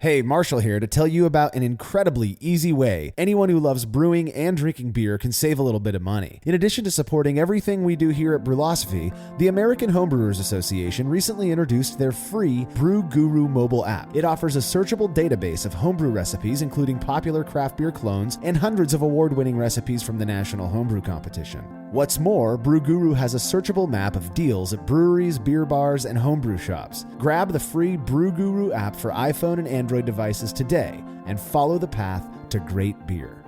Hey, Marshall here to tell you about an incredibly easy way anyone who loves brewing and drinking beer can save a little bit of money. In addition to supporting everything we do here at Brülosophy, the American Homebrewers Association recently introduced their free Brew Guru mobile app. It offers a searchable database of homebrew recipes, including popular craft beer clones and hundreds of award-winning recipes from the National Homebrew Competition. What's more, Brew Guru has a searchable map of deals at breweries, beer bars, and homebrew shops. Grab the free Brew Guru app for iPhone and Android devices today and follow the path to great beer.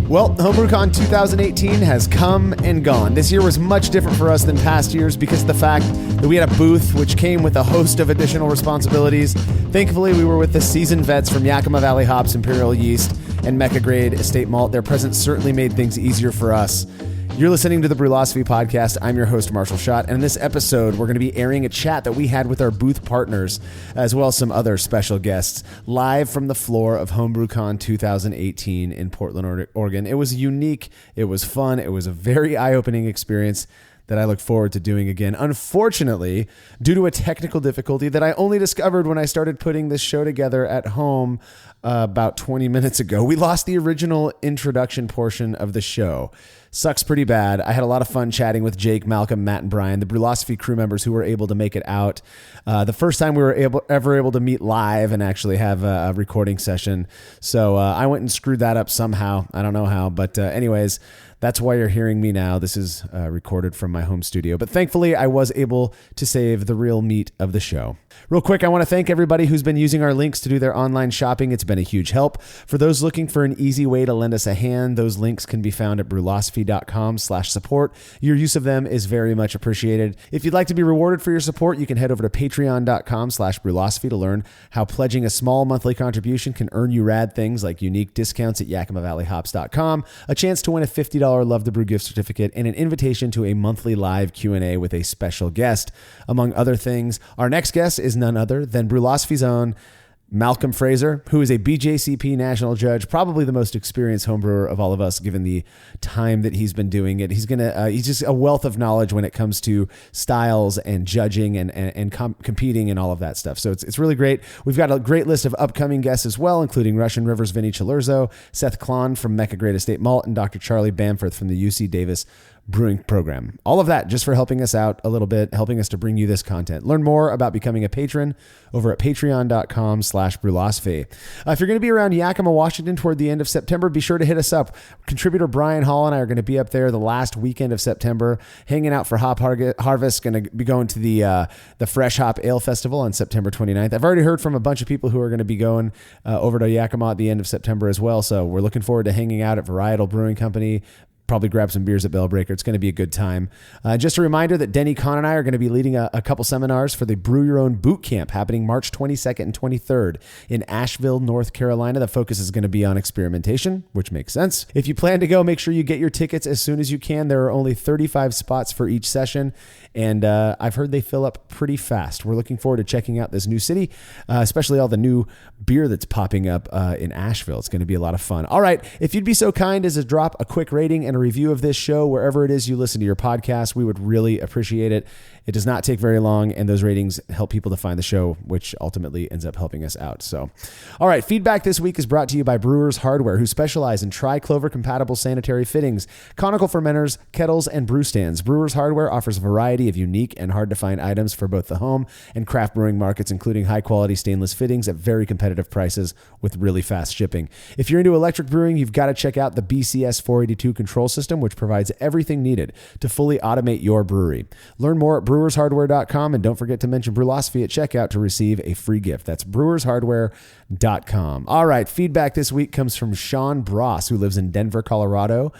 Well, Homebrew Con 2018 has come and gone. This year was much different for us than past years because of the fact that we had a booth which came with a host of additional responsibilities. Thankfully, we were with the seasoned vets from Yakima Valley Hops, Imperial Yeast, and Mecca Grade Estate Malt. Their presence certainly made things easier for us. You're listening to the Brülosophy podcast. I'm your host, Marshall Schott, and in this episode, we're going to be airing a chat that we had with our booth partners, as well as some other special guests, live from the floor of Homebrew Con 2018 in Portland, Oregon. It was unique. It was fun. It was a very eye-opening experience that I look forward to doing again. Unfortunately, due to a technical difficulty that I only discovered when I started putting this show together at home about 20 minutes ago, we lost the original introduction portion of the show. Sucks pretty bad. I had a lot of fun chatting with Jake, Malcolm, Matt, and Brian, the Brülosophy crew members who were able to make it out. The first time we were ever able to meet live and actually have a recording session. So I went and screwed that up somehow. I don't know how, but anyways, that's why you're hearing me now. This is recorded from my home studio. But thankfully, I was able to save the real meat of the show. Real quick, I want to thank everybody who's been using our links to do their online shopping. It's been a huge help. For those looking for an easy way to lend us a hand, those links can be found at brülosophy.com/support. Your use of them is very much appreciated. If you'd like to be rewarded for your support, you can head over to patreon.com/brülosophy to learn how pledging a small monthly contribution can earn you rad things like unique discounts at yakimavalleyhops.com, a chance to win a $50 Love the Brew gift certificate, and an invitation to a monthly live Q&A with a special guest. Among other things, our next guest is none other than Brülosophy's own Malcolm Fraser, who is a BJCP national judge, probably the most experienced homebrewer of all of us, given the time that he's been doing it. He's just a wealth of knowledge when it comes to styles and judging and competing and all of that stuff. So it's really great. We've got a great list of upcoming guests as well, including Russian River's Vinny Chilurzo, Seth Klon from Mecca Grade Estate Malt, and Dr. Charlie Bamforth from the UC Davis Brewing Program. All of that just for helping us out a little bit, helping us to bring you this content. Learn more about becoming a patron over at patreon.com/brülosophy. If you're going to be around Yakima, Washington toward the end of September, be sure to hit us up. Contributor Brian Hall and I are going to be up there the last weekend of September, hanging out for Hop Harvest. Going to be going to the Fresh Hop Ale Festival on September 29th. I've already heard from a bunch of people who are going to be going over to Yakima at the end of September as well. So we're looking forward to hanging out at Varietal Brewing Company. Probably grab some beers at Bellbreaker. It's going to be a good time. Just a reminder that Denny Kahn and I are going to be leading a couple seminars for the Brew Your Own Boot Camp happening March 22nd and 23rd in Asheville, North Carolina. The focus is going to be on experimentation, which makes sense. If you plan to go, make sure you get your tickets as soon as you can. There are only 35 spots for each session, and I've heard they fill up pretty fast. We're looking forward to checking out this new city, especially all the new beer that's popping up in Asheville. It's going to be a lot of fun. All right, if you'd be so kind as to drop a quick rating and a review of this show wherever it is you listen to your podcast, we would really appreciate it. It does not take very long, and those ratings help people to find the show, which ultimately ends up helping us out. So, all right, feedback this week is brought to you by Brewers Hardware, who specialize in tri-clover compatible sanitary fittings, conical fermenters, kettles, and brew stands. Brewers Hardware offers a variety of unique and hard-to-find items for both the home and craft brewing markets, including high-quality stainless fittings at very competitive prices with really fast shipping. If you're into electric brewing, you've got to check out the BCS 482 control system, which provides everything needed to fully automate your brewery. Learn more at brewershardware.com, and don't forget to mention Brülosophy at checkout to receive a free gift. That's brewershardware.com. All right, feedback this week comes from Sean Bross, who lives in Denver, Colorado.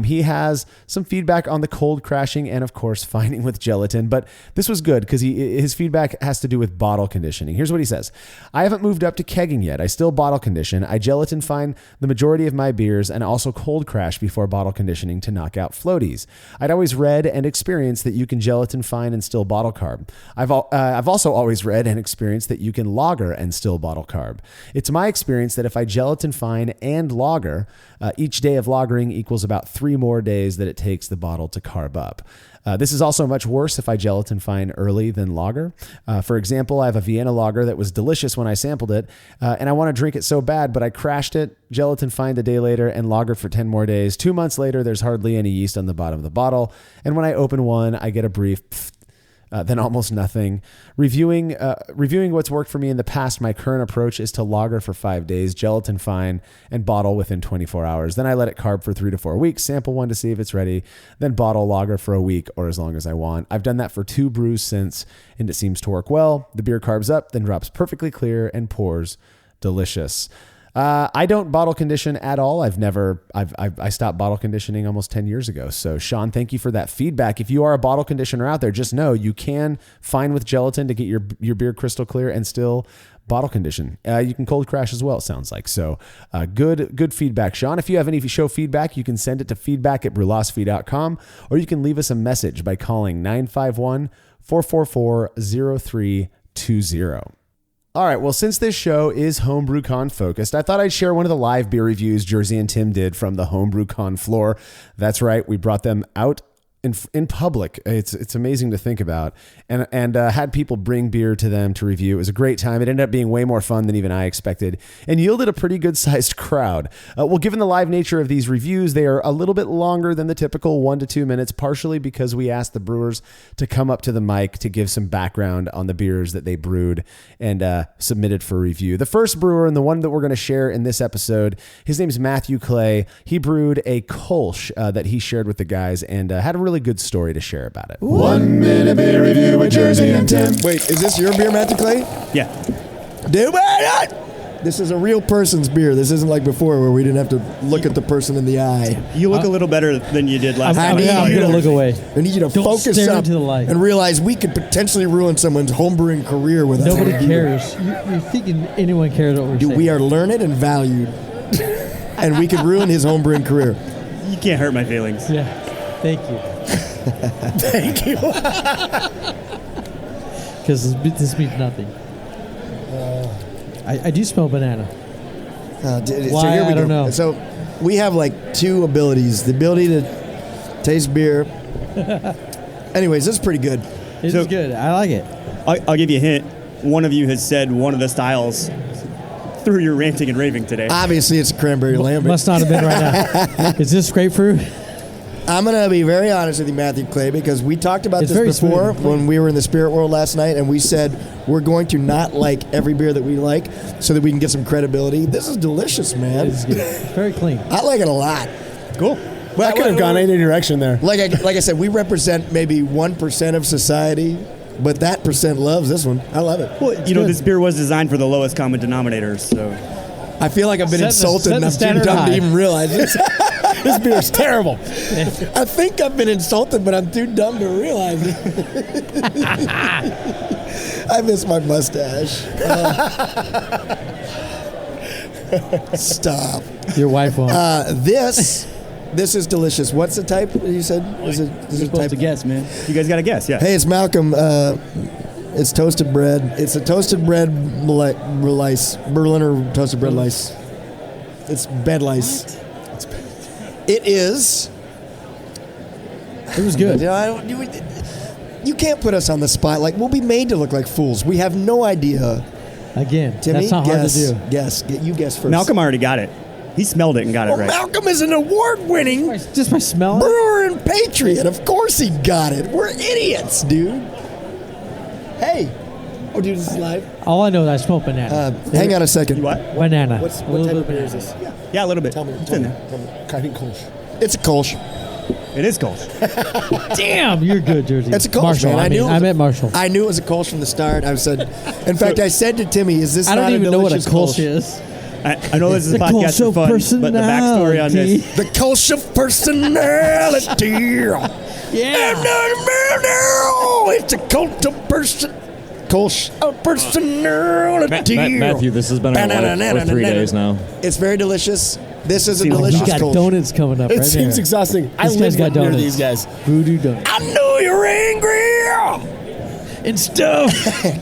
He has some feedback on the cold crashing and, of course, fining with gelatin, but this was good because his feedback has to do with bottle conditioning. Here's what he says. I haven't moved up to kegging yet. I still bottle condition. I gelatin fine the majority of my beers and also cold crash before bottle bottle conditioning to knock out floaties. I'd always read and experienced that you can gelatin fine and still bottle carb. I've also always read and experienced that you can lager and still bottle carb. It's my experience that if I gelatin fine and lager, each day of lagering equals about 3 more days that it takes the bottle to carb up. This is also much worse if I gelatin fine early than lager. For example, I have a Vienna lager that was delicious when I sampled it, and I want to drink it so bad, but I crashed it, gelatin fined a day later, and lagered for 10 more days. 2 months later, there's hardly any yeast on the bottom of the bottle, and when I open one, I get a brief then almost nothing. Reviewing what's worked for me in the past, my current approach is to lager for 5 days, gelatin fine, and bottle within 24 hours. Then I let it carb for 3 to 4 weeks, sample one to see if it's ready, then bottle lager for a week or as long as I want. I've done that for 2 brews since, and it seems to work well. The beer carbs up, then drops perfectly clear and pours delicious. I don't bottle condition at all. I stopped bottle conditioning almost 10 years ago. So Sean, thank you for that feedback. If you are a bottle conditioner out there, just know you can fine with gelatin to get your beer crystal clear and still bottle condition. You can cold crash as well, it sounds like. So good feedback, Sean. If you have any show feedback, you can send it to feedback@brülosophy.com, or you can leave us a message by calling 951-444-0320. All right, well, since this show is Homebrew Con focused, I thought I'd share one of the live beer reviews Jersey and Tim did from the Homebrew Con floor. That's right, we brought them out in public. It's amazing to think about, and had people bring beer to them to review. It was a great time. It ended up being way more fun than even I expected, and yielded a pretty good sized crowd. Well, given the live nature of these reviews, they are a little bit longer than the typical 1 to 2 minutes, partially because we asked the brewers to come up to the mic to give some background on the beers that they brewed and submitted for review. The first brewer, and the one that we're going to share in this episode, his name is Matthew Clay. He brewed a Kolsch that he shared with the guys, and had a really good story to share about it. 1 minute beer review with Jersey and Tim. Wait, is this your beer, Matthew Clay? Yeah. Do it! This is a real person's beer. This isn't like before where we didn't have to look at the person in the eye. You look a little better than you did last time. I'm going to look away. I need you to Don't focus stare up into the light. and realize we could potentially ruin someone's homebrewing career with us. Nobody cares. You're thinking anyone cares what we're saying. We are learned and valued, and we could ruin his homebrewing career. You can't hurt my feelings. Yeah. Thank you. Thank you. Because this means nothing. I do smell banana. So Why? here we I don't go. know. So we have like 2 abilities: the ability to taste beer. Anyways, this is pretty good. It's good. I like it. I'll give you a hint. One of you has said one of the styles through your ranting and raving today. Obviously, it's a cranberry lambic. Must not have been right now. Is this grapefruit? I'm going to be very honest with you, Matthew Clay, because we talked about It's this very before smooth. when we were in the spirit world last night, and we said we're going to not like every beer that we like so that we can get some credibility. This is delicious, man. It's good. Very clean. I like it a lot. Cool. Well, I could have gone any direction there. Like I said, we represent maybe 1% of society, but that percent loves this one. I love it. Well, you know, this beer was designed for the lowest common denominators, so. I feel like I've been insulted set and the I'm too standard dumb high. to even realize this. This beer's terrible. I think I've been insulted, but I'm too dumb to realize it. I miss my mustache. Stop. Your wife won't. This is delicious. What's the type you said? Is it You're supposed to guess, man. You guys got to guess, yeah. Hey, it's Malcolm. It's toasted bread. It's a toasted bread lice. Berliner toasted bread lice. It's bed lice. It is. It was good. You can't put us on the spot. Like, we'll be made to look like fools. We have no idea. Again, Timmy, that's not hard to do. Guess. You guess first. Malcolm already got it. He smelled it and got it right. Malcolm is an award-winning Just by smelling? brewer and patriot. Of course he got it. We're idiots, dude. Hey. Oh, dude, this is live. All I know is I smoke banana. Hang on a second. You what? Banana. What type of beer is this? Yeah, a little bit. Tell me. It's in there. I think Kolsch. It's a Kolsch. It is Kolsch. Damn, you're good, Jersey. It's a Kolsch, Marshall, man. I meant Marshall. I knew it was a Kolsch from the start. I said, in fact, I said to Timmy, "Is this I not don't even a know what a delicious Kolsch is. I know this is a The podcast Kolsch for of fun, but the backstory on this. The Kolsch of personality. Yeah. It's a cult of person. Kolsch of personality. Matthew, this has been our life for 3 days now. It's very delicious. This is a Seems delicious You got Kolsch. donuts coming up It right seems there. exhausting. I This live guy's got near donuts. these guys. Voodoo donuts. I know you're angry. And stuff.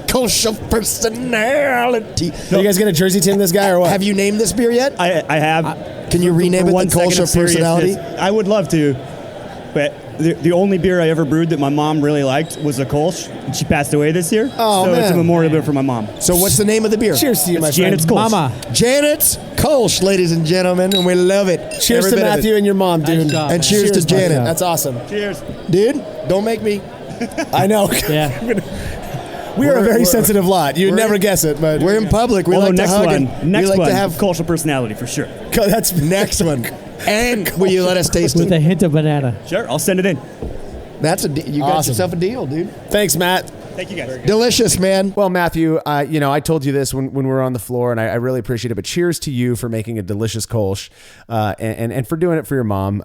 Kolsch of personality. Are you guys going to Jersey Tim this guy or what? Have you named this beer yet? I have. Can you rename For it one the Kolsch second of personality? seriousness, I would love to, but the only beer I ever brewed that my mom really liked was a Kolsch, and she passed away this year. Oh, so it's a man. memorial beer for my mom. So what's the name of the beer? Cheers to you, my It's friend. Janet's Kolsch. Mama. Janet's Kolsch, ladies and gentlemen, and we love it. Cheers Every to bit of Matthew it. and your mom, dude. Nice job, And man. cheers to my Janet. friend. That's awesome. Cheers. Dude, don't make me. I know. Yeah. We are a very We're- sensitive lot. You'd we're- never guess it, but We're in public. We Although like to next hug one, and next we like one, to have Kolsch of personality for sure. that's next one. And will you let us taste With a it? hint of banana. Sure, I'll send it in. That's you got Awesome. yourself a deal, dude. Thanks, Matt. Thank you guys. Delicious, man. Well, Matthew, I told you this when we were on the floor, and I really appreciate it. But cheers to you for making a delicious Kolsch, and for doing it for your mom.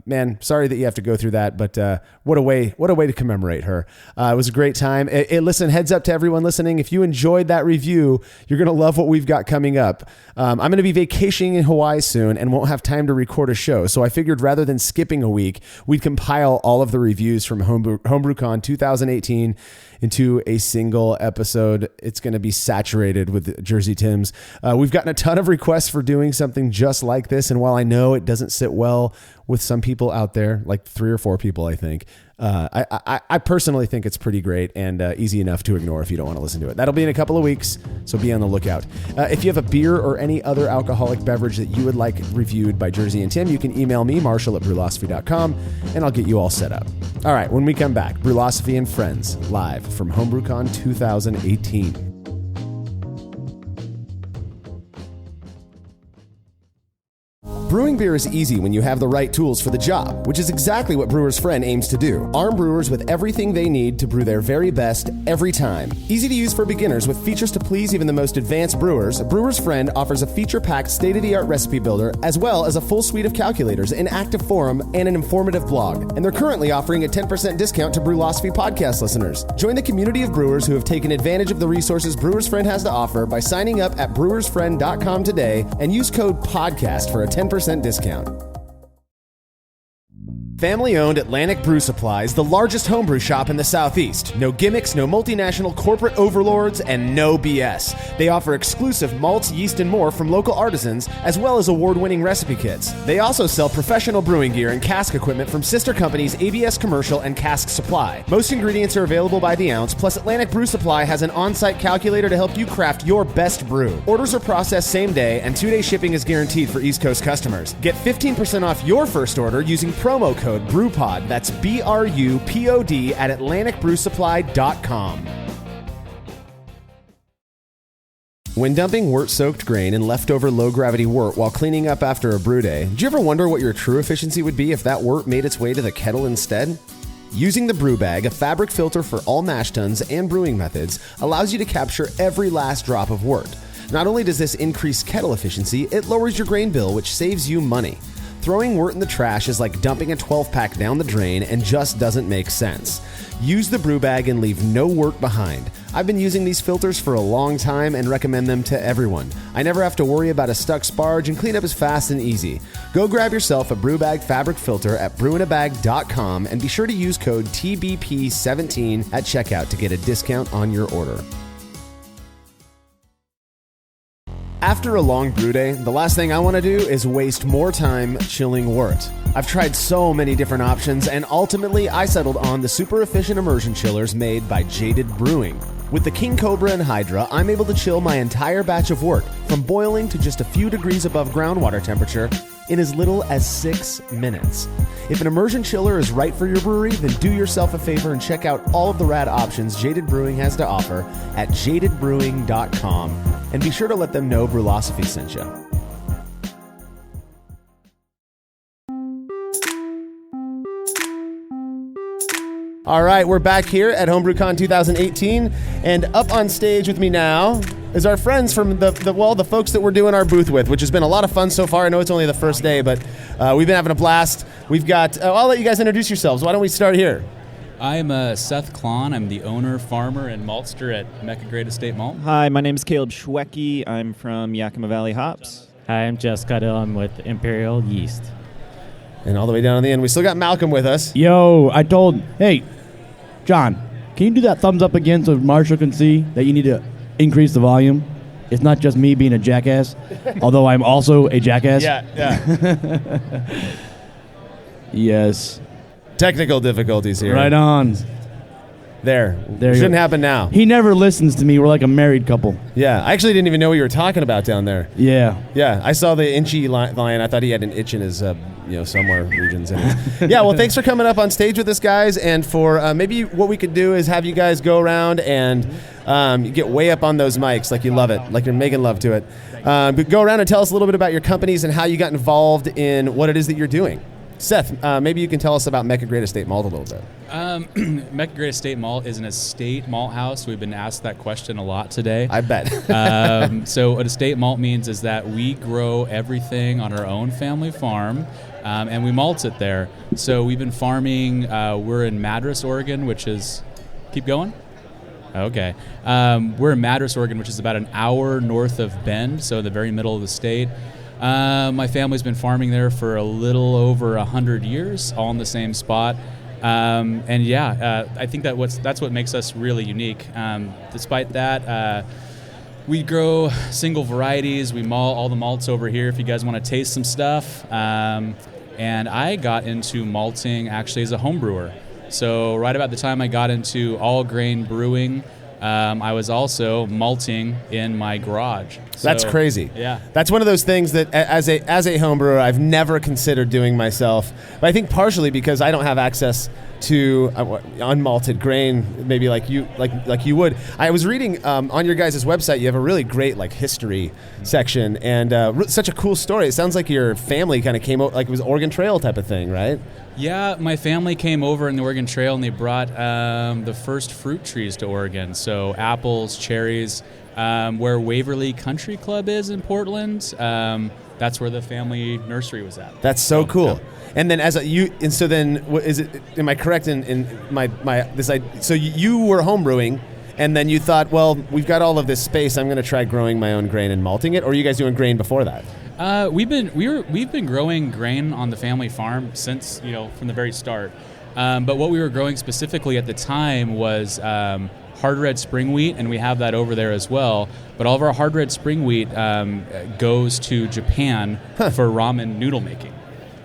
Man, sorry that you have to go through that, but what a way to commemorate her. It was a great time. Listen, heads up to everyone listening. If you enjoyed that review, you're gonna love what we've got coming up. I'm gonna be vacationing in Hawaii soon and won't have time to record a show. So I figured rather than skipping a week, we'd compile all of the reviews from Homebrew Con 2018 into a single episode. It's going to be saturated with Jersey Tims. We've gotten a ton of requests for doing something just like this. And while I know it doesn't sit well with some people out there, like 3 or 4 people, I think, I personally think it's pretty great and easy enough to ignore if you don't want to listen to it. That'll be in a couple of weeks, so be on the lookout. If you have a beer or any other alcoholic beverage that you would like reviewed by Jersey and Tim, you can email me, Marshall@Brülosophy.com, and I'll get you all set up. All right, when we come back, Brülosophy and Friends, live from Homebrew Con 2018. Brewing beer is easy when you have the right tools for the job, which is exactly what Brewer's Friend aims to do. Arm brewers with everything they need to brew their very best every time. Easy to use for beginners with features to please even the most advanced brewers, Brewer's Friend offers a feature-packed state-of-the-art recipe builder as well as a full suite of calculators, an active forum, and an informative blog. And they're currently offering a 10% discount to Brülosophy podcast listeners. Join the community of brewers who have taken advantage of the resources Brewer's Friend has to offer by signing up at brewersfriend.com today and use code PODCAST for a 10% discount. Family-owned Atlantic Brew Supply is the largest homebrew shop in the Southeast. No gimmicks, no multinational corporate overlords, and no BS. They offer exclusive malts, yeast, and more from local artisans, as well as award-winning recipe kits. They also sell professional brewing gear and cask equipment from sister companies ABS Commercial and Cask Supply. Most ingredients are available by the ounce, plus Atlantic Brew Supply has an on-site calculator to help you craft your best brew. Orders are processed same day, and 2-day shipping is guaranteed for East Coast customers. Get 15% off your first order using promo code BREWPOD. That's BRUPOD at AtlanticBrewSupply.com. When dumping wort-soaked grain and leftover low-gravity wort while cleaning up after a brew day, did you ever wonder what your true efficiency would be if that wort made its way to the kettle instead? Using the brew bag, a fabric filter for all mash tuns and brewing methods, allows you to capture every last drop of wort. Not only does this increase kettle efficiency, it lowers your grain bill, which saves you money. Throwing wort in the trash is like dumping a 12-pack down the drain and just doesn't make sense. Use the brew bag and leave no wort behind. I've been using these filters for a long time and recommend them to everyone. I never have to worry about a stuck sparge and cleanup is fast and easy. Go grab yourself a brew bag fabric filter at brewinabag.com and be sure to use code TBP17 at checkout to get a discount on your order. After a long brew day, the last thing I want to do is waste more time chilling wort. I've tried so many different options, and ultimately I settled on the super efficient immersion chillers made by Jaded Brewing. With the King Cobra and Hydra, I'm able to chill my entire batch of wort, from boiling to just a few degrees above groundwater temperature, in as little as 6 minutes. If an immersion chiller is right for your brewery, then do yourself a favor and check out all of the rad options Jaded Brewing has to offer at jadedbrewing.com, and be sure to let them know Brülosophy sent you. All right, we're back here at Homebrew Con 2018, and up on stage with me now is our friends from the folks that we're doing our booth with, which has been a lot of fun so far. I know it's only the first day, but we've been having a blast. We've got, I'll let you guys introduce yourselves. Why don't we start here? I'm Seth Klon. I'm the owner, farmer, and maltster at Mecca Grade Estate Malt. Hi, my name is Caleb Schwecke. I'm from Yakima Valley Hops. Hi, I'm Jess Cuddle. I'm with Imperial Yeast. And all the way down on the end, we still got Malcolm with us. Yo, hey, John, can you do that thumbs up again so Marshall can see that you need to increase the volume? It's not just me being a jackass, although I'm also a jackass. Yeah. Yes. Technical difficulties here. Right on. There you shouldn't go. happen now. He never listens to me. We're like a married couple. Yeah, I actually didn't even know what you were talking about down there. Yeah. Yeah, I saw the inchy lion. I thought he had an itch in his, somewhere regions. Yeah, well, thanks for coming up on stage with us, guys. And for maybe what we could do is have you guys go around and get way up on those mics like you love it, like you're making love to it. But go around and tell us a little bit about your companies and how you got involved in what it is that you're doing. Seth, maybe you can tell us about Mecca Grade Estate Malt a little bit. Mecca Grade Estate Malt is an estate malt house. We've been asked that question a lot today. I bet. So what estate malt means is that we grow everything on our own family farm, and we malt it there. So we've been farming, we're in Madras, Oregon, which is, keep going? Okay. We're in Madras, Oregon, which is about an hour north of Bend, so the very middle of the state. My family's been farming there for a little over 100 years, all in the same spot. I think that's what makes us really unique. Despite that, we grow single varieties. We malt all the malts over here if you guys want to taste some stuff. And I got into malting actually as a home brewer. So right about the time I got into all grain brewing, I was also malting in my garage. That's crazy. Yeah. That's one of those things that as a home brewer, I've never considered doing myself. But I think partially because I don't have access to unmalted grain, maybe like you would. I was reading on your guys' website, you have a really great history section and such a cool story. It sounds like your family kind of came out, like it was Oregon Trail type of thing, right? Yeah, my family came over in the Oregon Trail and they brought the first fruit trees to Oregon. So apples, cherries, where Waverly Country Club is in Portland. That's where the family nursery was at. That's so cool. Yeah. And then am I correct in so you were homebrewing and then you thought, well, we've got all of this space, I'm going to try growing my own grain and malting it, or are you guys doing grain before that? We've been growing grain on the family farm since, from the very start. But what we were growing specifically at the time was hard red spring wheat, and we have that over there as well. But all of our hard red spring wheat goes to Japan for ramen noodle making.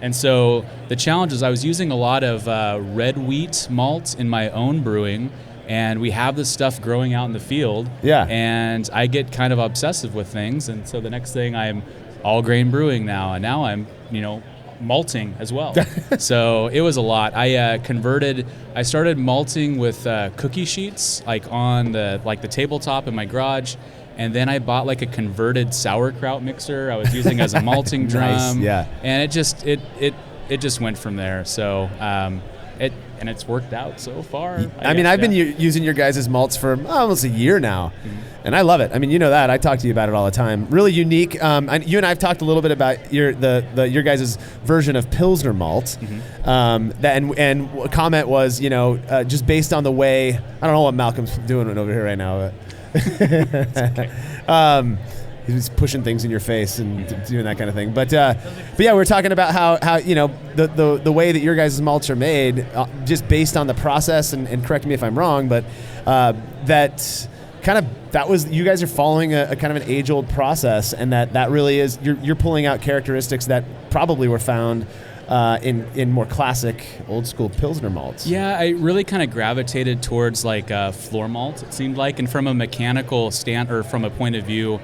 And so the challenge is I was using a lot of red wheat malt in my own brewing, and we have this stuff growing out in the field. Yeah. And I get kind of obsessive with things, and so the next thing I'm all grain brewing now, and now I'm, malting as well. So it was a lot. I started malting with cookie sheets, on the tabletop in my garage. And then I bought a converted sauerkraut mixer I was using as a malting drum. Nice, yeah. And it just went from there. So it's worked out so far. I've been using your guys' malts for almost a year now. Mm-hmm. And I love it. You know that. I talk to you about it all the time. Really unique. You and I have talked a little bit about your guys' version of Pilsner malt. Mm-hmm. And a comment was, just based on the way, I don't know what Malcolm's doing over here right now, but he's pushing things in your face and doing that kind of thing. But yeah, we're talking about how the way that your guys' malts are made, just based on the process. And correct me if I'm wrong, but that was you guys are following a kind of an age-old process, and that really is you're pulling out characteristics that probably were found in more classic old school Pilsner malts. Yeah, I really kind of gravitated towards floor malt, it seemed like, and from a mechanical or from a point of view,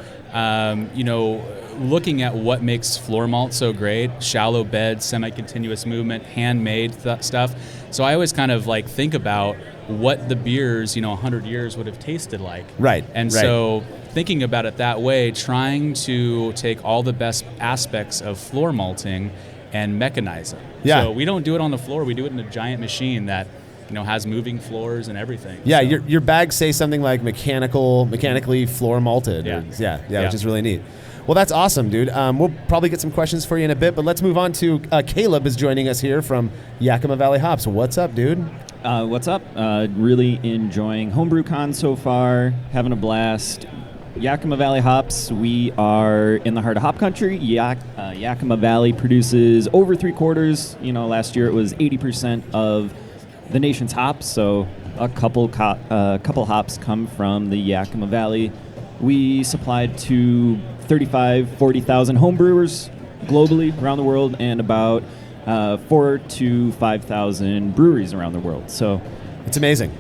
looking at what makes floor malt so great, shallow bed, semi-continuous movement, handmade stuff. So I always kind of think about what the beers, 100 years would have tasted like. Right. And so thinking about it that way, trying to take all the best aspects of floor malting and mechanize it. Yeah. So we don't do it on the floor. We do it in a giant machine that has moving floors and everything. Yeah, so. Your bags say something like mechanically floor malted. Yeah. Which is really neat. Well, that's awesome, dude. We'll probably get some questions for you in a bit, but let's move on to Caleb is joining us here from Yakima Valley Hops. What's up, dude? What's up? Really enjoying Homebrew Con so far, having a blast. Yakima Valley Hops, we are in the heart of hop country. Yakima Valley produces over 3/4. Last year it was 80% of the nation's hops, so a couple hops come from the Yakima Valley. We supplied to 40,000 home brewers globally around the world, and about 4,000 to 5,000 breweries around the world. So it's amazing.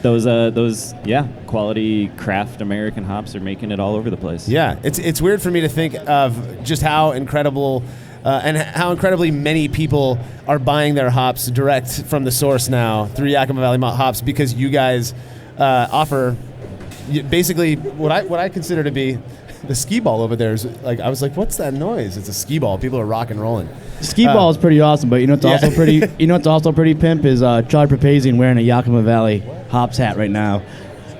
Those quality craft American hops are making it all over the place. Yeah, it's weird for me to think of just how incredible and how incredibly many people are buying their hops direct from the source now through Yakima Valley Malt Hops, because you guys offer basically what I consider to be the skee ball over there. Is like, I was like, what's that noise? It's a skee ball. People are rock and rolling. Skee ball is pretty awesome, but it's also pretty. It's also pretty pimp is Charlie Papazian wearing a Yakima Valley Hops hat right now,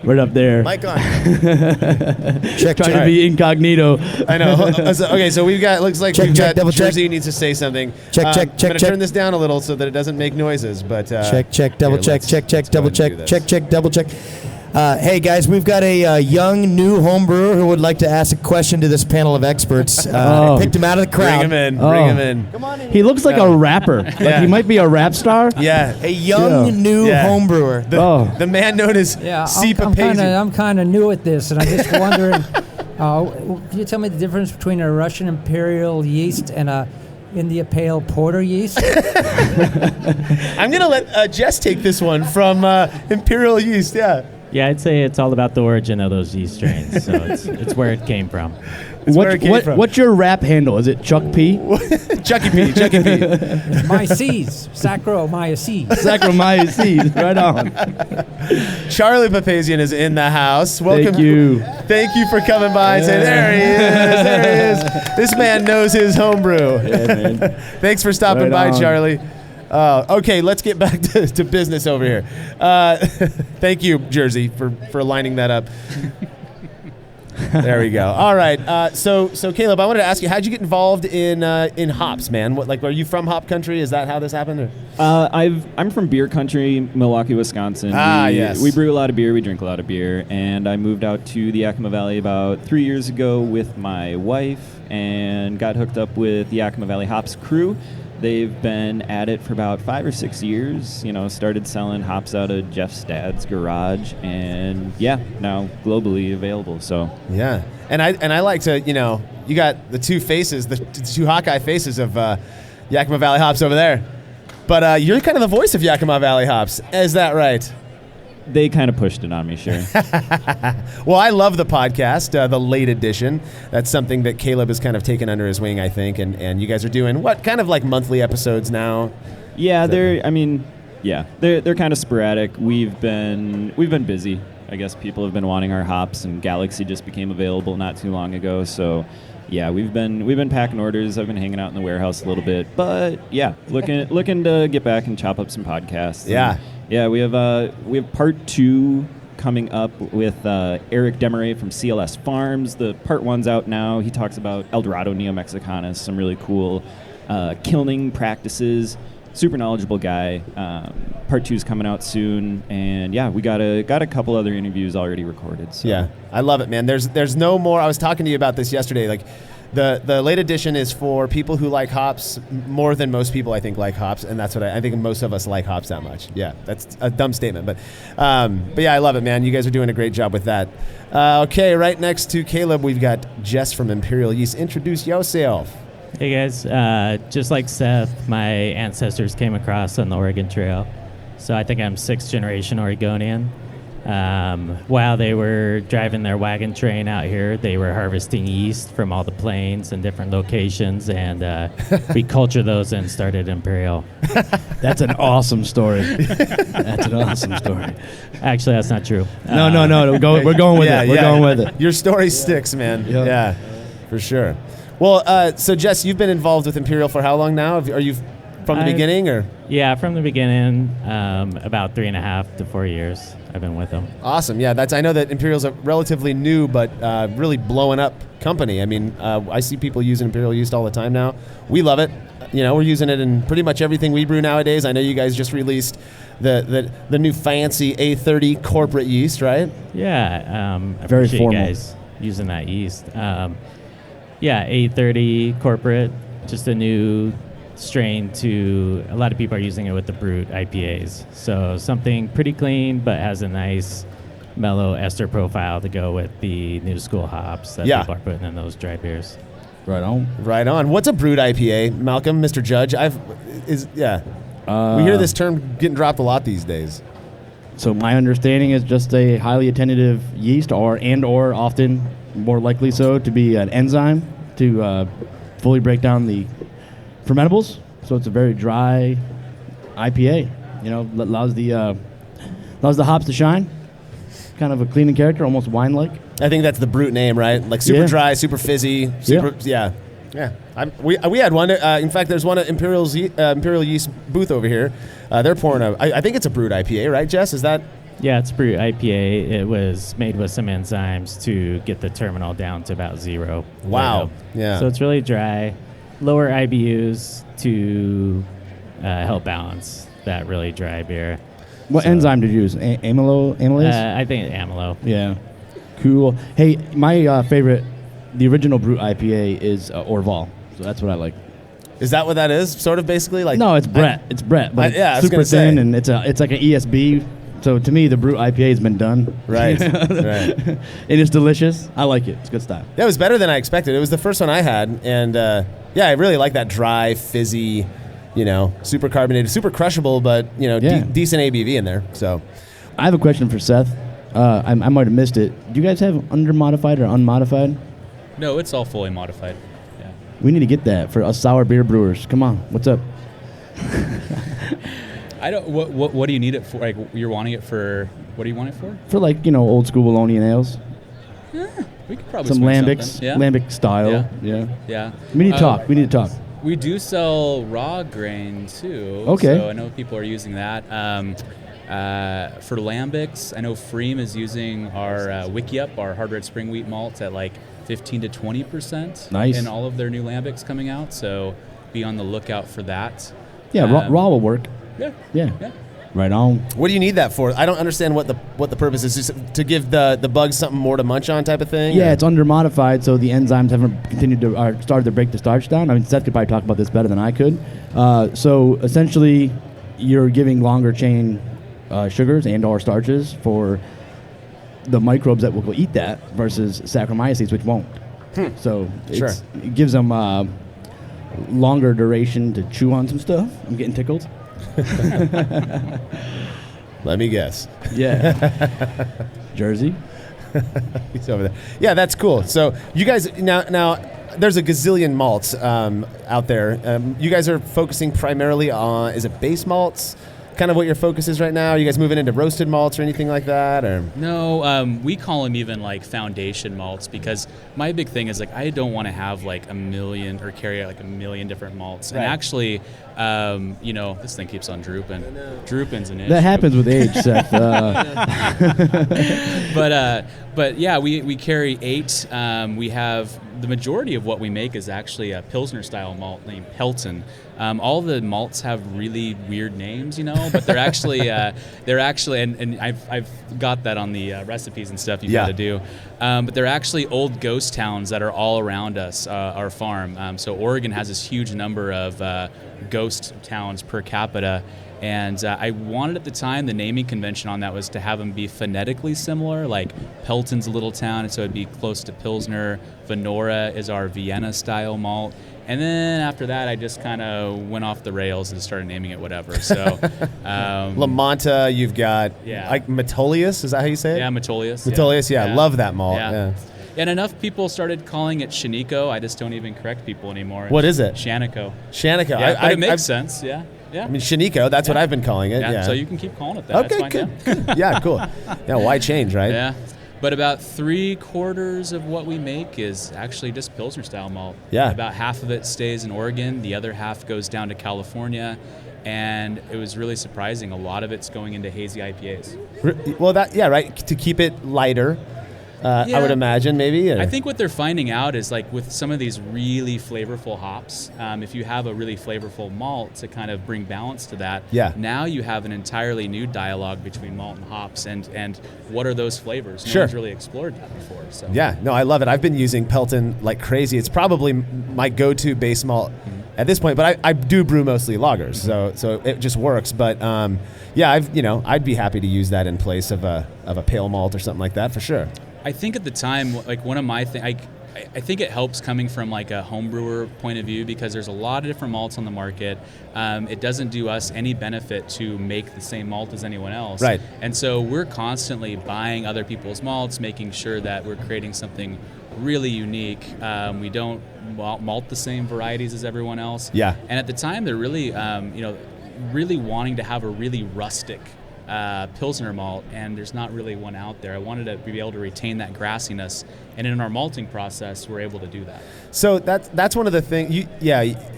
right up there. Mic on. Trying to be incognito. I know. Okay, so we've got. Looks like we've got Jersey needs to say something. Check. I'm gonna turn this down a little so that it doesn't make noises. But check, double check, double check, double check. Hey guys, we've got a young new home brewer who would like to ask a question to this panel of experts. Picked him out of the crowd. Bring him in. Come on in. He looks like a rapper. Like he might be a rap star. Yeah, a young new home brewer. The man known as C. Papazian. I'm kind of new at this, and I'm just wondering, can you tell me the difference between a Russian Imperial Yeast and a India Pale Porter Yeast? I'm gonna let Jess take this one from Imperial Yeast. Yeah, I'd say it's all about the origin of those yeast strains. So it's where it came from. What's your rap handle? Is it Chuck P? Chucky P. Myces. Saccharomyces. Saccharomyces. Right on. Charlie Papazian is in the house. Welcome. Thank you for coming by and saying, there he is. This man knows his homebrew. Yeah, man. Thanks for stopping by, Charlie. Okay, let's get back to business over here. Thank you, Jersey, for lining that up. There we go. All right. So Caleb, I wanted to ask you, how'd you get involved in hops, man? Are you from hop country? Is that how this happened? Or? I'm from beer country, Milwaukee, Wisconsin. Yes. We brew a lot of beer. We drink a lot of beer. And I moved out to the Yakima Valley about 3 years ago with my wife and got hooked up with the Yakima Valley Hops crew. They've been at it for about 5 or 6 years, started selling hops out of Jeff's dad's garage, and now globally available. So yeah, and I like to, you got the two faces, the two Hawkeye faces of Yakima Valley Hops over there, but you're kind of the voice of Yakima Valley Hops. Is that right? They kind of pushed it on me, sure. Well, I love the podcast, the late edition. That's something that Caleb has kind of taken under his wing, I think, and you guys are doing what kind of like monthly episodes now? Yeah, they're kind of sporadic. We've been busy. I guess people have been wanting our hops, and Galaxy just became available not too long ago. So, yeah, we've been packing orders. I've been hanging out in the warehouse a little bit, but yeah, looking to get back and chop up some podcasts. Yeah. Yeah, we have part 2 coming up with Eric Demaray from CLS Farms. The part 1's out now. He talks about El Dorado Neo-Mexicanus, some really cool kilning practices. Super knowledgeable guy. Part 2's coming out soon, and we got a couple other interviews already recorded. So. Yeah, I love it, man. There's no more. I was talking to you about this yesterday. Like, the late edition is for people who like hops more than most people, I think, like hops, and that's what I think most of us like hops that much. Yeah, that's a dumb statement, but yeah, I love it, man. You guys are doing a great job with that. Okay, right next to Caleb, we've got Jess from Imperial Yeast. Introduce yourself. Hey guys, just like Seth, my ancestors came across on the Oregon Trail, so I think I'm 6th generation Oregonian. While they were driving their wagon train out here, they were harvesting yeast from all the plains and different locations, and we cultured those and started Imperial. That's an awesome story. That's an awesome story. Actually, that's not true. No. We're going with it. We're going with it. Your story sticks, man. Yep. Yeah, for sure. Well, so Jess, you've been involved with Imperial for how long now? Are you from the beginning, or? Yeah, from the beginning, about 3.5 to 4 years. I've been with them. Awesome. Yeah, I know that Imperial's a relatively new but really blowing up company. I mean, I see people using Imperial Yeast all the time now. We love it. We're using it in pretty much everything we brew nowadays. I know you guys just released the new fancy A30 corporate yeast, right? Yeah, Very formal. Guys using that yeast. Yeah, 830 corporate, just a new strain to a lot of people are using it with the brut IPAs. So something pretty clean, but has a nice mellow ester profile to go with the new school hops that people are putting in those dry beers. Right on. Right on. What's a brut IPA, Malcolm, Mr. Judge? We hear this term getting dropped a lot these days. So my understanding is just a highly attenuative yeast, or often more likely so to be an enzyme to fully break down the fermentables. So it's a very dry IPA. You know, allows the hops to shine. Kind of a cleaning character, almost wine-like. I think that's the brut name, right? Like super dry, super fizzy, yeah. We had one. In fact, there's one at Imperial Yeast booth over here. They're pouring I think it's a brut IPA, right, Jess? Is that? Yeah, it's brut IPA. It was made with some enzymes to get the terminal down to about 0. Wow. Yeah. So it's really dry, lower IBUs to help balance that really dry beer. What enzyme did you use? Amylase? I think amylo. Yeah. Cool. Hey, my favorite, the original brut IPA is Orval. So that's what I like. Is that what that is? Sort of basically like. No, it's Brett. It's Brett. But it's super thin, and it's like an ESB. So to me, the brut IPA has been done. Right. And it's delicious. I like it. It's good stuff. That was better than I expected. It was the first one I had, and I really like that dry, fizzy, super carbonated, super crushable, but decent ABV in there. So, I have a question for Seth. I might have missed it. Do you guys have undermodified or unmodified? No, it's all fully modified. Yeah. We need to get that for us sour beer brewers. Come on, what's up? I don't. What do you need it for? Like, you're wanting it for? What do you want it for? For old school Wallonian ales. Yeah, we could probably some swing lambics, something. Yeah. lambic style. Yeah. We need to talk. We need to talk. We do sell raw grain too. Okay. So I know people are using that. For lambics, I know Freem is using our Wiki Up, our hard red spring wheat malt at like 15 to 20%. Nice. In all of their new lambics coming out. So be on the lookout for that. Yeah, raw will work. Yeah. Right on. What do you need that for? I don't understand what the purpose is. Just to give the bugs something more to munch on, type of thing. Yeah, it's undermodified, so the enzymes haven't continued to started to break the starch down. I mean, Seth could probably talk about this better than I could. So essentially, you're giving longer chain sugars and/or starches for the microbes that will eat that versus Saccharomyces, which won't. So it gives them longer duration to chew on some stuff. I'm getting tickled. Let me guess. Yeah. Jersey. He's over there. Yeah, that's cool. So you guys now there's a gazillion malts out there. You guys are focusing primarily on, is it base malts? Kind of what your focus is right now? Are you guys moving into roasted malts or anything like that? Or no, we call them even like foundation malts, because my big thing is like I don't want to have like a million or carry out like a million different malts. Right. And actually, this thing keeps on drooping. Drooping's an issue. That happens with age, Seth. But yeah, we carry 8. We have the majority of what we make is actually a Pilsner style malt named Pelton. All the malts have really weird names, but they're actually and I've got that on the recipes and stuff you've got to do. But they're actually old ghost towns that are all around us, our farm. So Oregon has this huge number of ghost towns per capita. And I wanted at the time, the naming convention on that was to have them be phonetically similar, like Pelton's a little town, and so it'd be close to Pilsner. Venora is our Vienna-style malt. And then after that, I just kind of went off the rails and started naming it whatever. So, La Monta, you've got like Metolius, is that how you say it? Yeah, Metolius. Metolius, yeah. Love that malt. Yeah. And enough people started calling it Shaniko. I just don't even correct people anymore. What is it? Shaniko. Shaniko. Yeah, but it makes sense, yeah. I mean, Shaniko, that's what I've been calling it. Yeah. So you can keep calling it that. Okay, good. Yeah, cool. Yeah, why change, right? Yeah. But about 3/4 of what we make is actually just Pilsner style malt. Yeah. About half of it stays in Oregon. The other half goes down to California. And it was really surprising. A lot of it's going into hazy IPAs. Well, right. To keep it lighter. I would imagine maybe. I think what they're finding out is like with some of these really flavorful hops, if you have a really flavorful malt to kind of bring balance to that, now you have an entirely new dialogue between malt and hops, and what are those flavors? No one's really explored that before. So. Yeah, no, I love it. I've been using Pelton like crazy. It's probably my go-to base malt at this point, but I do brew mostly lagers, so it just works. But I'd be happy to use that in place of a pale malt or something like that for sure. I think at the time, like one of my things, I think it helps coming from like a home brewer point of view because there's a lot of different malts on the market. It doesn't do us any benefit to make the same malt as anyone else. Right. And so we're constantly buying other people's malts, making sure that we're creating something really unique. We don't malt the same varieties as everyone else. Yeah. And at the time, they're really, really wanting to have a really rustic Pilsner malt, and there's not really one out there. I wanted to be able to retain that grassiness, and in our malting process, we're able to do that. So that's one of the things.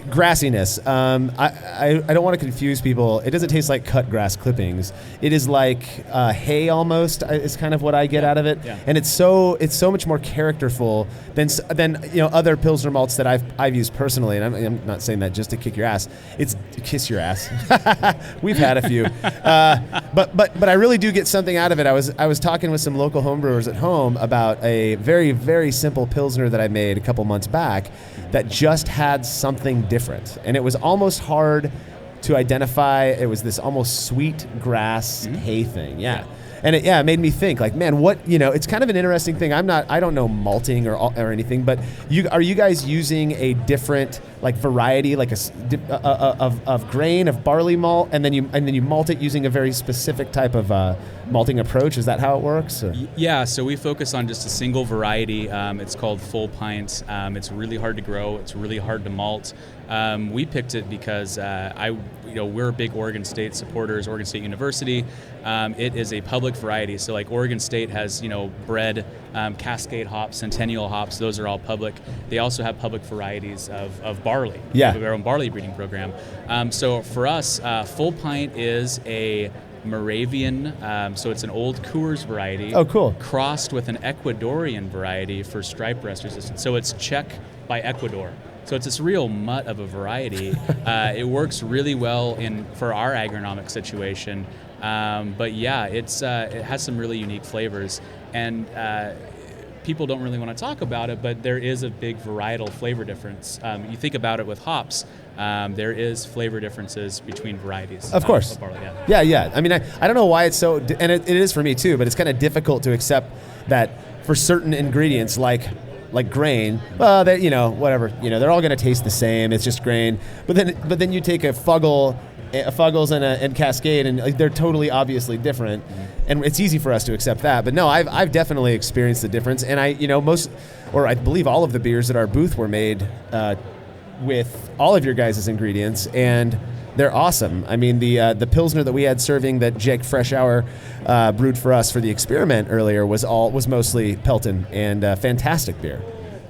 Grassiness. I don't want to confuse people. It doesn't taste like cut grass clippings. It is like hay almost. Is kind of what I get out of it, and it's so much more characterful than other Pilsner malts that I've used personally. And I'm not saying that just to kick your ass. It's kiss your ass. We've had a few, but I really do get something out of it. I was talking with some local homebrewers at home about a very, very simple Pilsner that I made a couple months back that just had something different. And it was almost hard to identify. It was this almost sweet grass hay thing. Yeah. And it made me think like, man, it's kind of an interesting thing. I don't know malting or anything, but are you guys using a different like variety, like of grain of barley malt, and then you malt it using a very specific type of malting approach? Is that how it works? Yeah, so we focus on just a single variety. It's called Full Pint. It's really hard to grow. It's really hard to malt. We picked it because we're big Oregon State supporters, Oregon State University. It is a public variety. So like Oregon State has, bred Cascade hops, Centennial hops. Those are all public. They also have public varieties of barley. Yeah. We have our own barley breeding program. So for us, Full Pint is a Moravian, so it's an old Coors variety. Oh, cool. Crossed with an Ecuadorian variety for stripe rust resistance. So it's Czech by Ecuador. So it's this real mutt of a variety. It works really well for our agronomic situation. But yeah, it has some really unique flavors. And people don't really want to talk about it, but there is a big varietal flavor difference. You think about it with hops, there is flavor differences between varieties. Of course. Of barley, yeah. I mean, I don't know why it's so, and it is for me too, but it's kind of difficult to accept that for certain ingredients like grain, whatever, they're all going to taste the same. It's just grain. But then you take a Fuggles and Cascade, and they're totally obviously different, and it's easy for us to accept that. But no, I've definitely experienced the difference, and I believe all of the beers at our booth were made with all of your guys' ingredients, and they're awesome. I mean, the Pilsner that we had serving that Jake Fresh Hour brewed for us for the experiment earlier was mostly Pelton, and fantastic beer.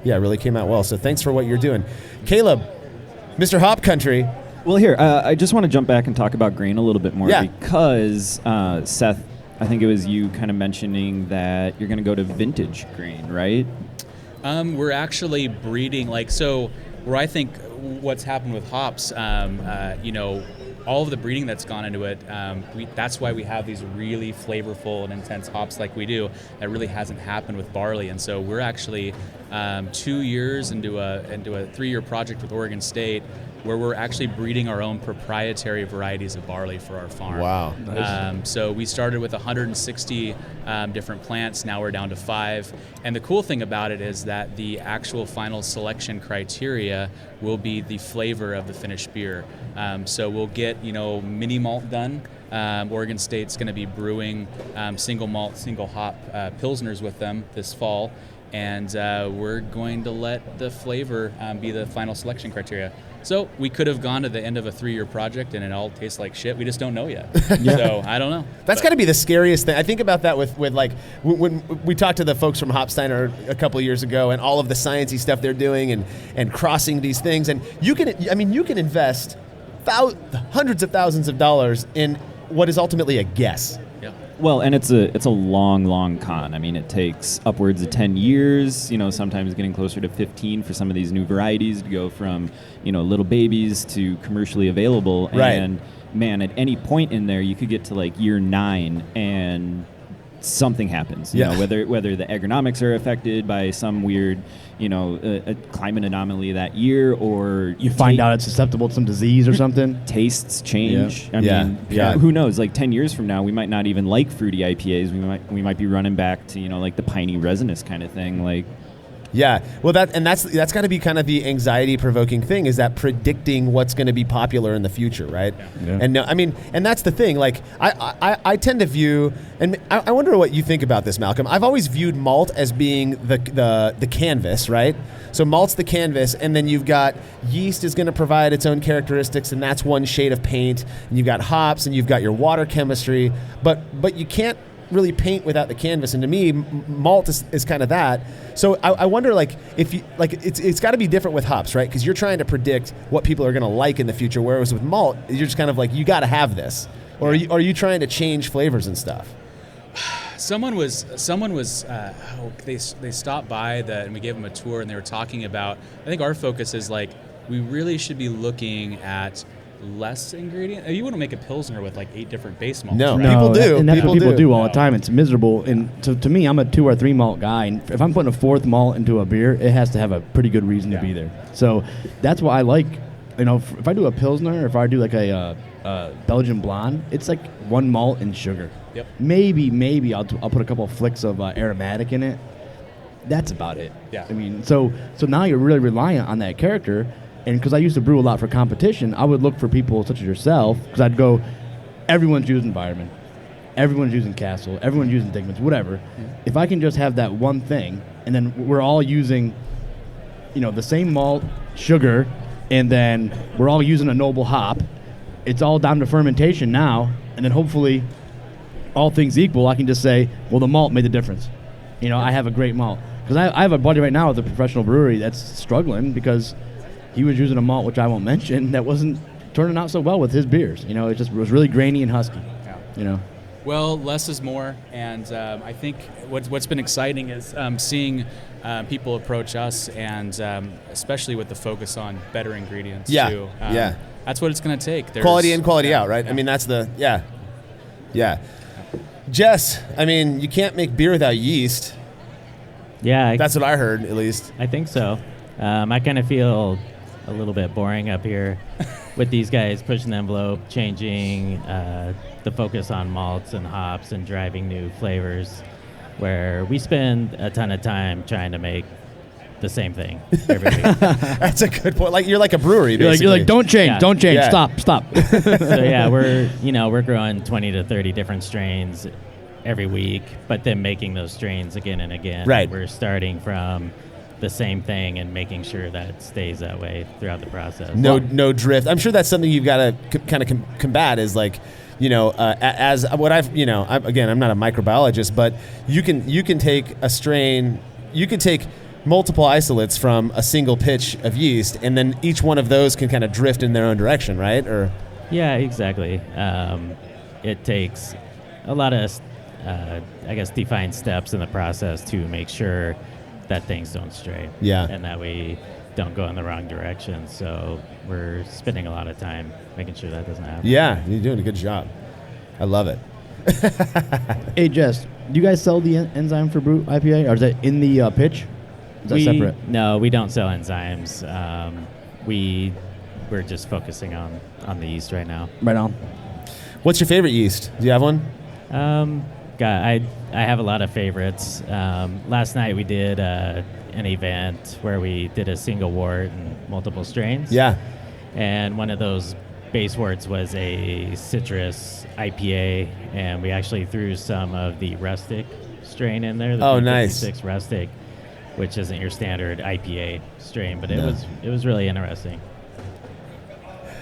Yeah, it really came out well. So thanks for what you're doing, Caleb, Mr. Hop Country. Well, here, I just want to jump back and talk about grain a little bit more because, Seth, I think it was you kind of mentioning that you're going to go to vintage grain, right? We're actually breeding, where I think what's happened with hops, all of the breeding that's gone into it, that's why we have these really flavorful and intense hops like we do. That really hasn't happened with barley. And so we're actually 2 years into a 3-year project with Oregon State where we're actually breeding our own proprietary varieties of barley for our farm. Wow. Nice. So we started with 160 different plants. Now we're down to 5. And the cool thing about it is that the actual final selection criteria will be the flavor of the finished beer. So we'll get, mini malt done. Oregon State's going to be brewing single malt, single hop Pilsners with them this fall. And we're going to let the flavor be the final selection criteria. So we could have gone to the end of a 3-year project and it all tastes like shit. We just don't know yet. So I don't know. That's got to be the scariest thing. I think about that with when we talked to the folks from Hopsteiner a couple of years ago and all of the sciencey stuff they're doing and crossing these things. And you can invest hundreds of thousands of dollars in what is ultimately a guess. Yeah. Well, and it's a long con. I mean, it takes upwards of 10 years, sometimes getting closer to 15 for some of these new varieties to go from, little babies to commercially available. Right. And man, at any point in there, you could get to like year 9 and something happens. You know, whether the agronomics are affected by some weird, a climate anomaly that year, or you find out it's susceptible to some disease or something. Tastes change. Yeah. I mean, who knows? Like 10 years from now, we might not even like fruity IPAs. We might be running back to like the piney resinous kind of thing. Like, yeah, well, that's got to be kind of the anxiety-provoking thing, is that predicting what's going to be popular in the future, right? Yeah. And no, I mean, and that's the thing. Like, I tend to view, and I wonder what you think about this, Malcolm. I've always viewed malt as being the canvas, right? So malt's the canvas, and then you've got yeast is going to provide its own characteristics, and that's one shade of paint. And you've got hops, and you've got your water chemistry, but you can't really paint without the canvas, and to me malt is kind of that. So I wonder, like, if you like, it's got to be different with hops, right? Because you're trying to predict what people are going to like in the future, whereas with malt you're just kind of like, you got to have this, or are you trying to change flavors and stuff? Someone was they stopped by and we gave them a tour, and they were talking about, I think our focus is like, we really should be looking at less ingredient. You wouldn't make a Pilsner with like 8 different base malts. No, right? people do. And that's what people do all No. the time. It's miserable. And to me, I'm a 2 or 3 malt guy. And if I'm putting a 4th malt into a beer, it has to have a pretty good reason to be there. So that's why I like, if I do a Pilsner, or if I do like a Belgian blonde, it's like 1 malt and sugar. Yep. Maybe I'll put a couple of flicks of aromatic in it. That's about it. Yeah. I mean, so now you're really reliant on that character. And because I used to brew a lot for competition, I would look for people such as yourself, because I'd go, everyone's using Byron, everyone's using Castle, everyone's using Dickman's, whatever. If I can just have that one thing, and then we're all using, the same malt, sugar, and then we're all using a noble hop, it's all down to fermentation now, and then hopefully, all things equal, I can just say, well, the malt made the difference. I have a great malt. Because I have a buddy right now at the professional brewery that's struggling because he was using a malt, which I won't mention, that wasn't turning out so well with his beers. It was really grainy and husky. Yeah. Well, less is more, and I think what's been exciting is seeing people approach us, and especially with the focus on better ingredients too. That's what it's going to take. Quality in, quality out, right? Yeah. I mean, that's the yeah. Jess, I mean, you can't make beer without yeast. Yeah, that's what I heard, at least. I think so. I kind of feel a little bit boring up here with these guys pushing the envelope, changing the focus on malts and hops and driving new flavors, where we spend a ton of time trying to make the same thing every week. That's a good point. Like, you're like a brewery, basically. You're like, don't change, Yeah. stop. So yeah, we're growing 20 to 30 different strains every week, but then making those strains again and again. Right. We're starting from the same thing and making sure that it stays that way throughout the process. No drift. I'm sure that's something you've got to kind of combat, is like, as what I'm not a microbiologist, but you can take a strain, you can take multiple isolates from a single pitch of yeast, and then each one of those can kind of drift in their own direction, right? Or yeah, exactly. It takes a lot of defined steps in the process to make sure that things don't stray. Yeah. And that we don't go in the wrong direction. So we're spending a lot of time making sure that doesn't happen. Yeah, you're doing a good job. I love it. Hey, Jess, do you guys sell the enzyme for brew IPA, or is that in the pitch? Is that separate? No, we don't sell enzymes. We're just focusing on the yeast right now. Right on. What's your favorite yeast? Do you have one? I have a lot of favorites. Last night we did an event where we did a single wort and multiple strains. Yeah. And one of those base worts was a citrus IPA, and we actually threw some of the rustic strain in there. The nice. 56 rustic, which isn't your standard IPA strain, but it was really interesting.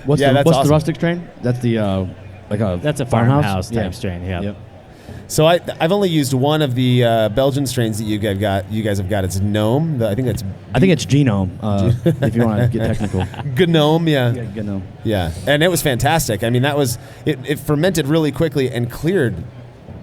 What's awesome. the rustic strain? That's the that's a farmhouse type strain. Yeah. Yep. So I've only used one of the Belgian strains that you guys have got. It's Gnome. I think it's Genome. If you want to get technical. Gnome, yeah. Gnome. Yeah, and it was fantastic. I mean, it fermented really quickly and cleared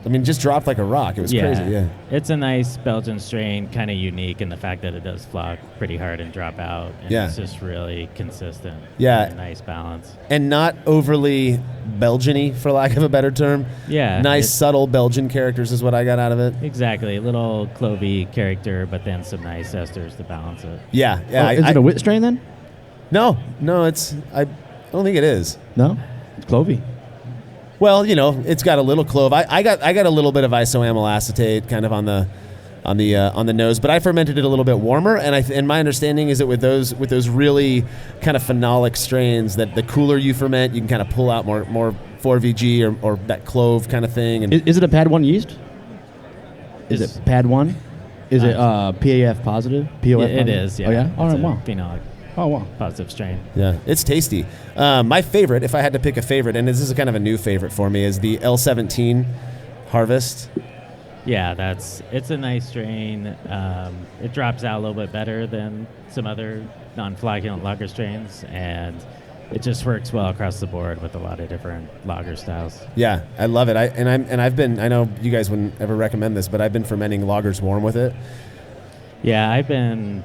I mean, just dropped like a rock. It was crazy. Yeah. It's a nice Belgian strain, kind of unique in the fact that it does flock pretty hard and drop out. And Yeah. it's just really consistent. Yeah. And a nice balance. And not overly Belgian-y, for lack of a better term. Yeah. Nice, subtle Belgian characters is what I got out of it. Exactly. A little clovey character, but then some nice esters to balance it. Yeah. Yeah. Is it a wit strain then? No, it's. I don't think it is. No, it's clovey. Well, you know, it's got a little clove. I got a little bit of isoamyl acetate kind of on the nose, but I fermented it a little bit warmer. And my understanding is that with those really kind of phenolic strains, that the cooler you ferment, you can kind of pull out more 4VG or that clove kind of thing. And Is it a Pad 1 yeast? Is it Pad 1? Is it PAF positive? POF It positive? is, yeah. Oh, yeah? All It's right, a wow. phenolic Oh, wow. positive strain. yeah, it's tasty. My favorite, if I had to pick a favorite, and this is kind of a new favorite for me, is the L17 Harvest. Yeah, it's a nice strain. It drops out a little bit better than some other non-flagellant lager strains, and it just works well across the board with a lot of different lager styles. Yeah, I love it. I know you guys wouldn't ever recommend this, but I've been fermenting lagers warm with it. Yeah, I've been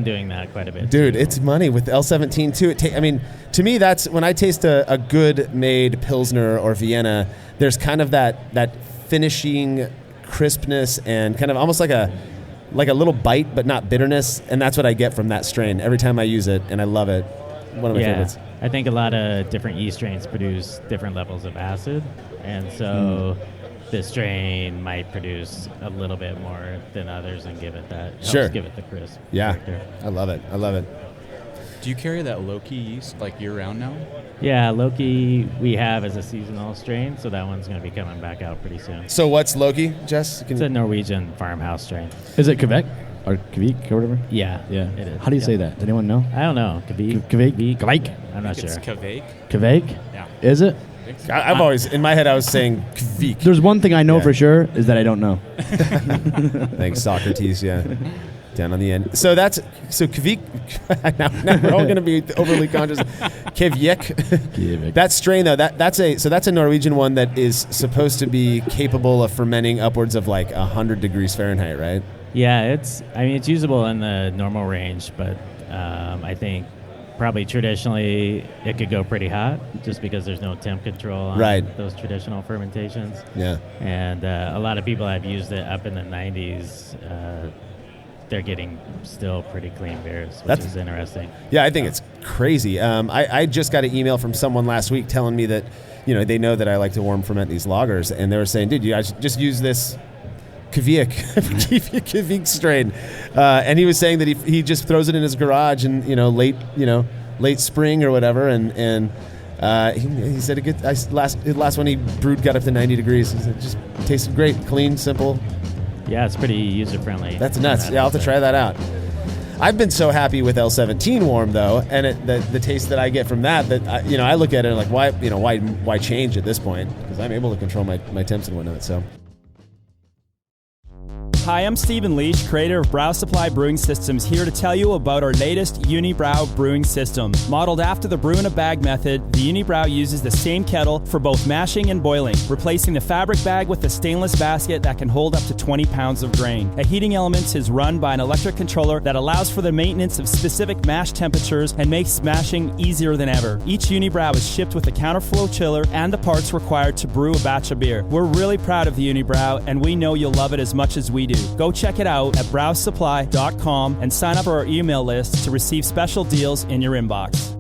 doing that quite a bit. Dude, too. it's money with L17 too. I mean, to me, that's when I taste a good made Pilsner or Vienna. There's kind of that finishing crispness and kind of almost like a little bite, but not bitterness. And that's what I get from that strain every time I use it, and I love it. One of my favorites. I think a lot of different yeast strains produce different levels of acid, and so this strain might produce a little bit more than others and give it the crisp character. I love it. Do you carry that Loki yeast like year-round now? Yeah, Loki we have as a seasonal strain, so that one's going to be coming back out pretty soon. So what's Loki, Jess? It's a Norwegian farmhouse strain. Is it Quebec? Or Kvik or whatever? Yeah, Yeah. it is. How do you say Yeah. that? Does anyone know? I don't know. Kvik? Kvik? I'm not It's sure. Kveik. Kvik? Yeah. Is it? I've always, in my head, I was saying Kvik. There's one thing I know Yeah. for sure is that I don't know. Thanks, Socrates. Yeah, down on the end. So Kvik. now we're all going to be overly conscious. Kvik. That strain though, that's a Norwegian one that is supposed to be capable of fermenting upwards of like 100 degrees Fahrenheit, right? Yeah, it's usable in the normal range, but I think probably traditionally it could go pretty hot just because there's no temp control on those traditional fermentations. Yeah. And a lot of people have used it up in the 90s. They're getting still pretty clean beers, which is interesting. Yeah, I think it's crazy. I just got an email from someone last week telling me that, they know that I like to warm ferment these lagers, and they were saying, dude, you guys just use this Kvik strain, and he was saying that he just throws it in his garage and late spring or whatever, and he said last one he brewed got up to 90 degrees. He said it just tasted great, clean, simple. Yeah, it's pretty user friendly. That's nuts. Yeah, I'll have to try that out. I've been so happy with L17 warm though, and the taste that I get from that I look at it like why change at this point, because I'm able to control my temps and whatnot. So. Hi, I'm Stephen Leach, creator of Brülosophy Brewing Systems, here to tell you about our latest Unibrow brewing system. Modeled after the brew-in-a-bag method, the Unibrow uses the same kettle for both mashing and boiling, replacing the fabric bag with a stainless basket that can hold up to 20 pounds of grain. A heating element is run by an electric controller that allows for the maintenance of specific mash temperatures and makes mashing easier than ever. Each Unibrow is shipped with a counterflow chiller and the parts required to brew a batch of beer. We're really proud of the Unibrow, and we know you'll love it as much as we do. Go check it out at browsupply.com and sign up for our email list to receive special deals in your inbox.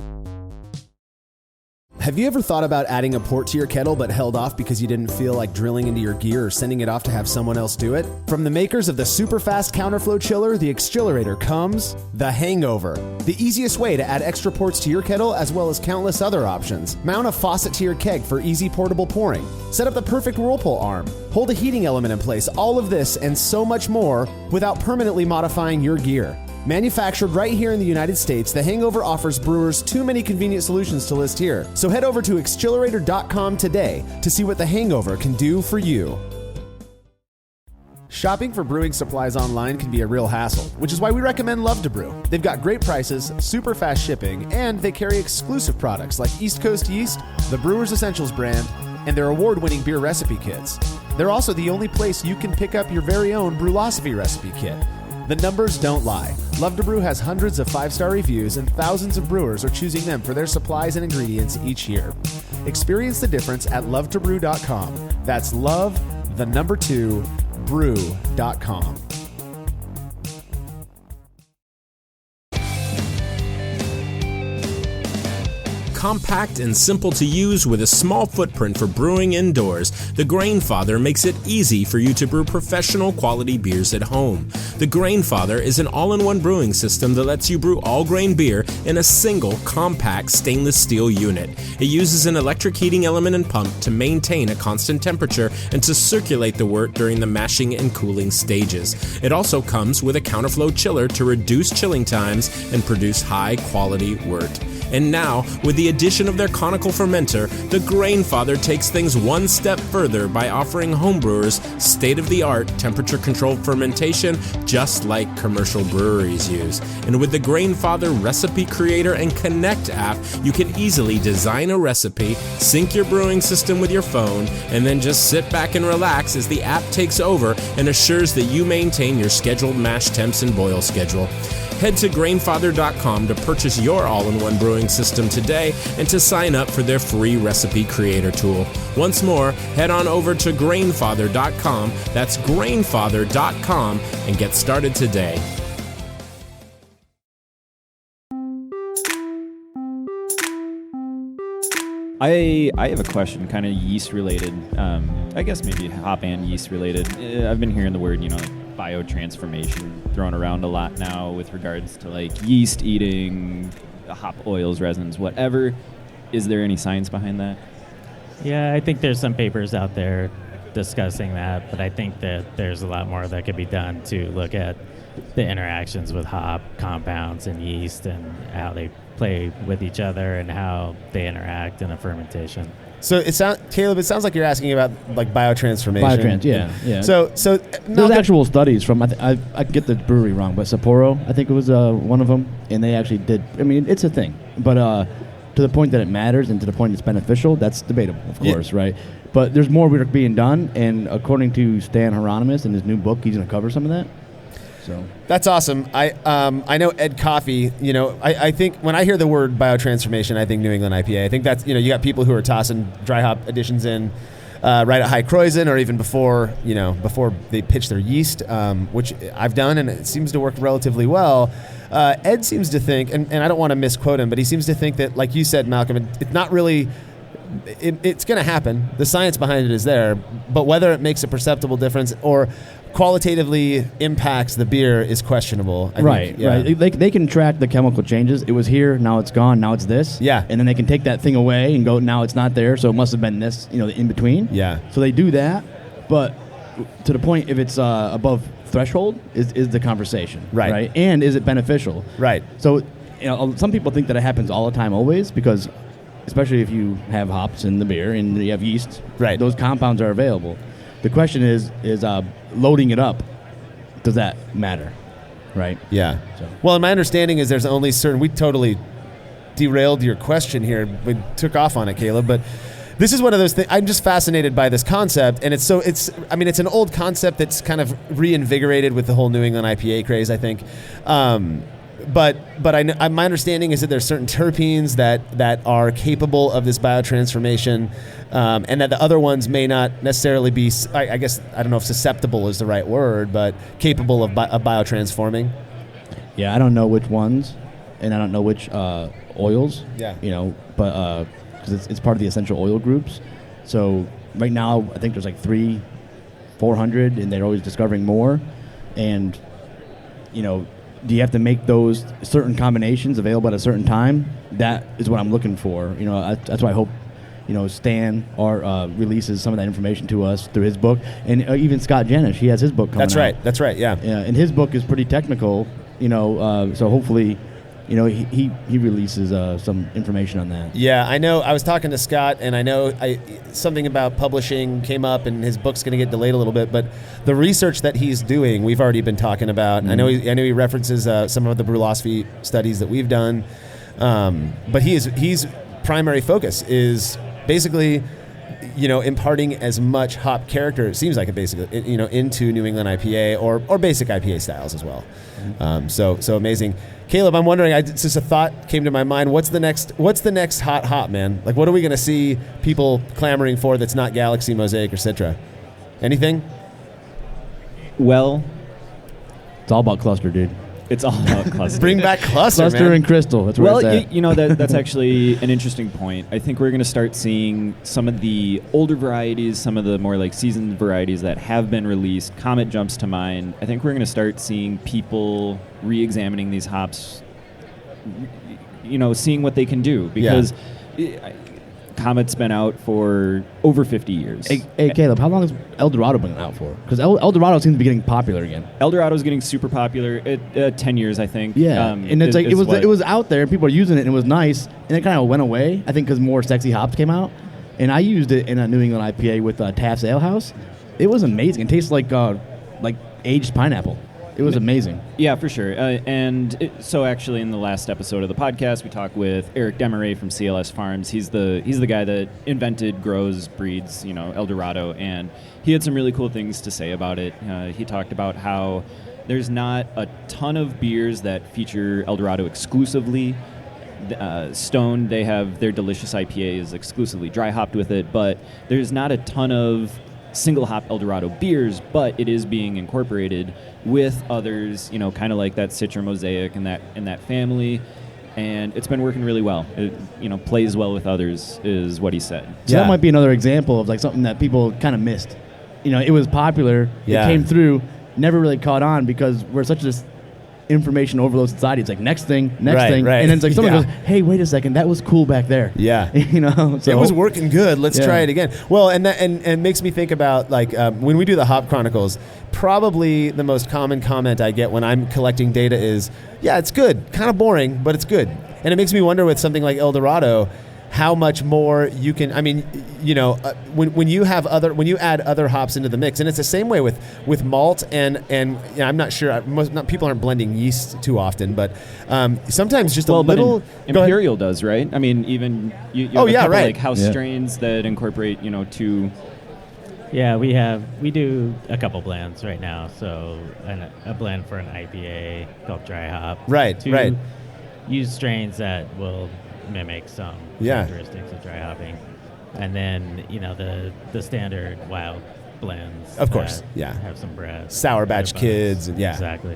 Have you ever thought about adding a port to your kettle but held off because you didn't feel like drilling into your gear or sending it off to have someone else do it? From the makers of the super fast counterflow chiller, the Exchillerator, comes the Hangover, the easiest way to add extra ports to your kettle as well as countless other options. Mount a faucet to your keg for easy portable pouring. Set up the perfect whirlpool arm. Hold a heating element in place. All of this and so much more without permanently modifying your gear. Manufactured right here in the United States, the Hangover offers brewers too many convenient solutions to list here. So head over to Exchillerator.com today to see what the Hangover can do for you. Shopping for brewing supplies online can be a real hassle, which is why we recommend Love to Brew. They've got great prices, super fast shipping, and they carry exclusive products like East Coast Yeast, the Brewer's Essentials brand, and their award-winning beer recipe kits. They're also the only place you can pick up your very own Brülosophy recipe kit. The numbers don't lie. Love to Brew has hundreds of 5-star reviews, and thousands of brewers are choosing them for their supplies and ingredients each year. Experience the difference at lovetobrew.com. That's love, the number 2, brew.com. Compact and simple to use with a small footprint for brewing indoors, the Grainfather makes it easy for you to brew professional quality beers at home. The Grainfather is an all-in-one brewing system that lets you brew all grain beer in a single compact stainless steel unit. It uses an electric heating element and pump to maintain a constant temperature and to circulate the wort during the mashing and cooling stages. It also comes with a counterflow chiller to reduce chilling times and produce high-quality wort. And now, with the addition of their conical fermenter, the Grainfather takes things one step further by offering homebrewers state-of-the-art temperature-controlled fermentation just like commercial breweries use. And with the Grainfather Recipe Creator and Connect app, you can easily design a recipe, sync your brewing system with your phone, and then just sit back and relax as the app takes over and assures that you maintain your scheduled mash temps and boil schedule. Head to Grainfather.com to purchase your all-in-one brewing system today and to sign up for their free recipe creator tool. Once more, head on over to Grainfather.com, that's Grainfather.com, and get started today. I have a question, kind of yeast related. I guess maybe hop and yeast related. I've been hearing the word, like biotransformation thrown around a lot now with regards to like yeast eating hop oils, resins, whatever. Is there any science behind that? Yeah, I think there's some papers out there discussing that, but I think that there's a lot more that could be done to look at the interactions with hop compounds and yeast and how they play with each other and how they interact in a fermentation. So Caleb, it sounds like you're asking about like biotransformation. Biotrans, yeah. So there's actual studies from I get the brewery wrong, but Sapporo, I think it was one of them, and they actually did. I mean, it's a thing, but to the point that it matters and to the point it's beneficial, that's debatable, of course, right? But there's more work being done, and according to Stan Hieronymus in his new book, he's going to cover some of that. So that's awesome. I know Ed Coffey. I think when I hear the word biotransformation, I think New England IPA. I think that's you got people who are tossing dry hop additions in right at high Kreuzen or even before they pitch their yeast, which I've done and it seems to work relatively well. Ed seems to think, and I don't want to misquote him, but he seems to think that, like you said, Malcolm, it's not really. It's going to happen. The science behind it is there, but whether it makes a perceptible difference or qualitatively impacts the beer is questionable. I think, right. They can track the chemical changes. It was here, now it's gone, now it's this. Yeah. And then they can take that thing away and go, now it's not there, so it must have been this, the in between. Yeah. So they do that, but to the point, if it's above threshold, is the conversation. Right. And is it beneficial? Right. So some people think that it happens all the time, always, because especially if you have hops in the beer and you have yeast, right, those compounds are available. The question is loading it up, does that matter? Right? Yeah. So. Well, and my understanding is there's only certain, we totally derailed your question here. We took off on it, Caleb, but this is one of those things, I'm just fascinated by this concept, and it's an old concept that's kind of reinvigorated with the whole New England IPA craze, I think. But my understanding is that there's certain terpenes that are capable of this biotransformation, and that the other ones may not necessarily be, I guess, I don't know if susceptible is the right word, but capable of biotransforming. Yeah, I don't know which ones, and I don't know which oils. Yeah. But because it's part of the essential oil groups. So right now, I think there's like 400, and they're always discovering more. And, do you have to make those certain combinations available at a certain time? That is what I'm looking for. That's why I hope, Stan releases some of that information to us through his book. And even Scott Janish, he has his book coming out. That's right, yeah. And his book is pretty technical, so hopefully, he releases some information on that. Yeah, I know. I was talking to Scott, and I know something about publishing came up, and his book's going to get delayed a little bit. But the research that he's doing, we've already been talking about. Mm-hmm. I know he references some of the Brülosophy studies that we've done. But his primary focus is basically imparting as much hop character, it seems like it basically, into New England IPA or basic IPA styles as well. So amazing. Caleb, I'm wondering, just a thought came to my mind. What's the next hot hop, man? Like, what are we going to see people clamoring for that's not Galaxy, Mosaic, or Citra? Anything? Well, it's all about cluster, dude. It's all about cluster. Bring back cluster, cluster man. and crystal. That's where it's at. That's actually an interesting point. I think we're going to start seeing some of the older varieties, some of the more like seasoned varieties that have been released. Comet jumps to mind. I think we're going to start seeing people re-examining these hops, seeing what they can do, because Comet's been out for over 50 years. Hey, Caleb, how long has El Dorado been out for? Because El Dorado seems to be getting popular again. El Dorado's getting super popular. 10 years, I think. Yeah, and it's like it was out there, people are using it, and it was nice, and it kind of went away. I think because more sexy hops came out, and I used it in a New England IPA with Taft's Ale House. It was amazing. It tastes like aged pineapple. It was amazing. Yeah, for sure. So actually, in the last episode of the podcast, we talked with Eric Desmarais from CLS Farms. He's the guy that invented, grows, breeds, El Dorado, and he had some really cool things to say about it. He talked about how there's not a ton of beers that feature El Dorado exclusively. Stone, they have their delicious IPAs exclusively dry hopped with it, but there's not a ton of single hop El Dorado beers, but it is being incorporated with others, kind of like that Citra Mosaic and that family, and it's been working really well. It, plays well with others, is what he said. So that might be another example of like something that people kind of missed. It was popular, it came through, never really caught on because we're such this information overload society. It's like next thing, and then it's like someone goes, "Hey, wait a second, that was cool back there." Yeah, so it was working good. Let's try it again. Well, and makes me think about like when we do the Hop Chronicles. Probably the most common comment I get when I'm collecting data is, "Yeah, it's good, kind of boring, but it's good." And it makes me wonder with something like El Dorado, how much more you can. I mean, when you add other hops into the mix, and it's the same way with malt and I'm not sure. People aren't blending yeast too often, but sometimes just a little. Imperial does, right? I mean, even you have a couple like house strains that incorporate two. Yeah, we do a couple blends right now. So a blend for an IPA called Dry Hop. Right. Use strains that will mimic some characteristics of dry hopping, and then the standard wild blends, of course, have some bread, Sour Batch Kids, exactly,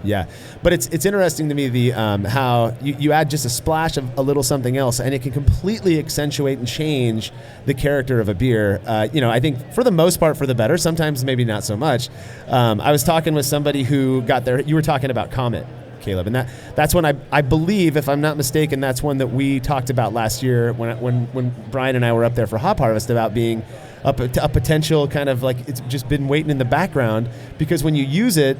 But it's interesting to me the how you add just a splash of a little something else, and it can completely accentuate and change the character of a beer. I think for the most part for the better. Sometimes maybe not so much. I was talking with somebody who got there. You were talking about Comet, Caleb, and that's when I believe, if I'm not mistaken, that's one that we talked about last year when Brian and I were up there for Hop Harvest about being a potential kind of like it's just been waiting in the background, because when you use it,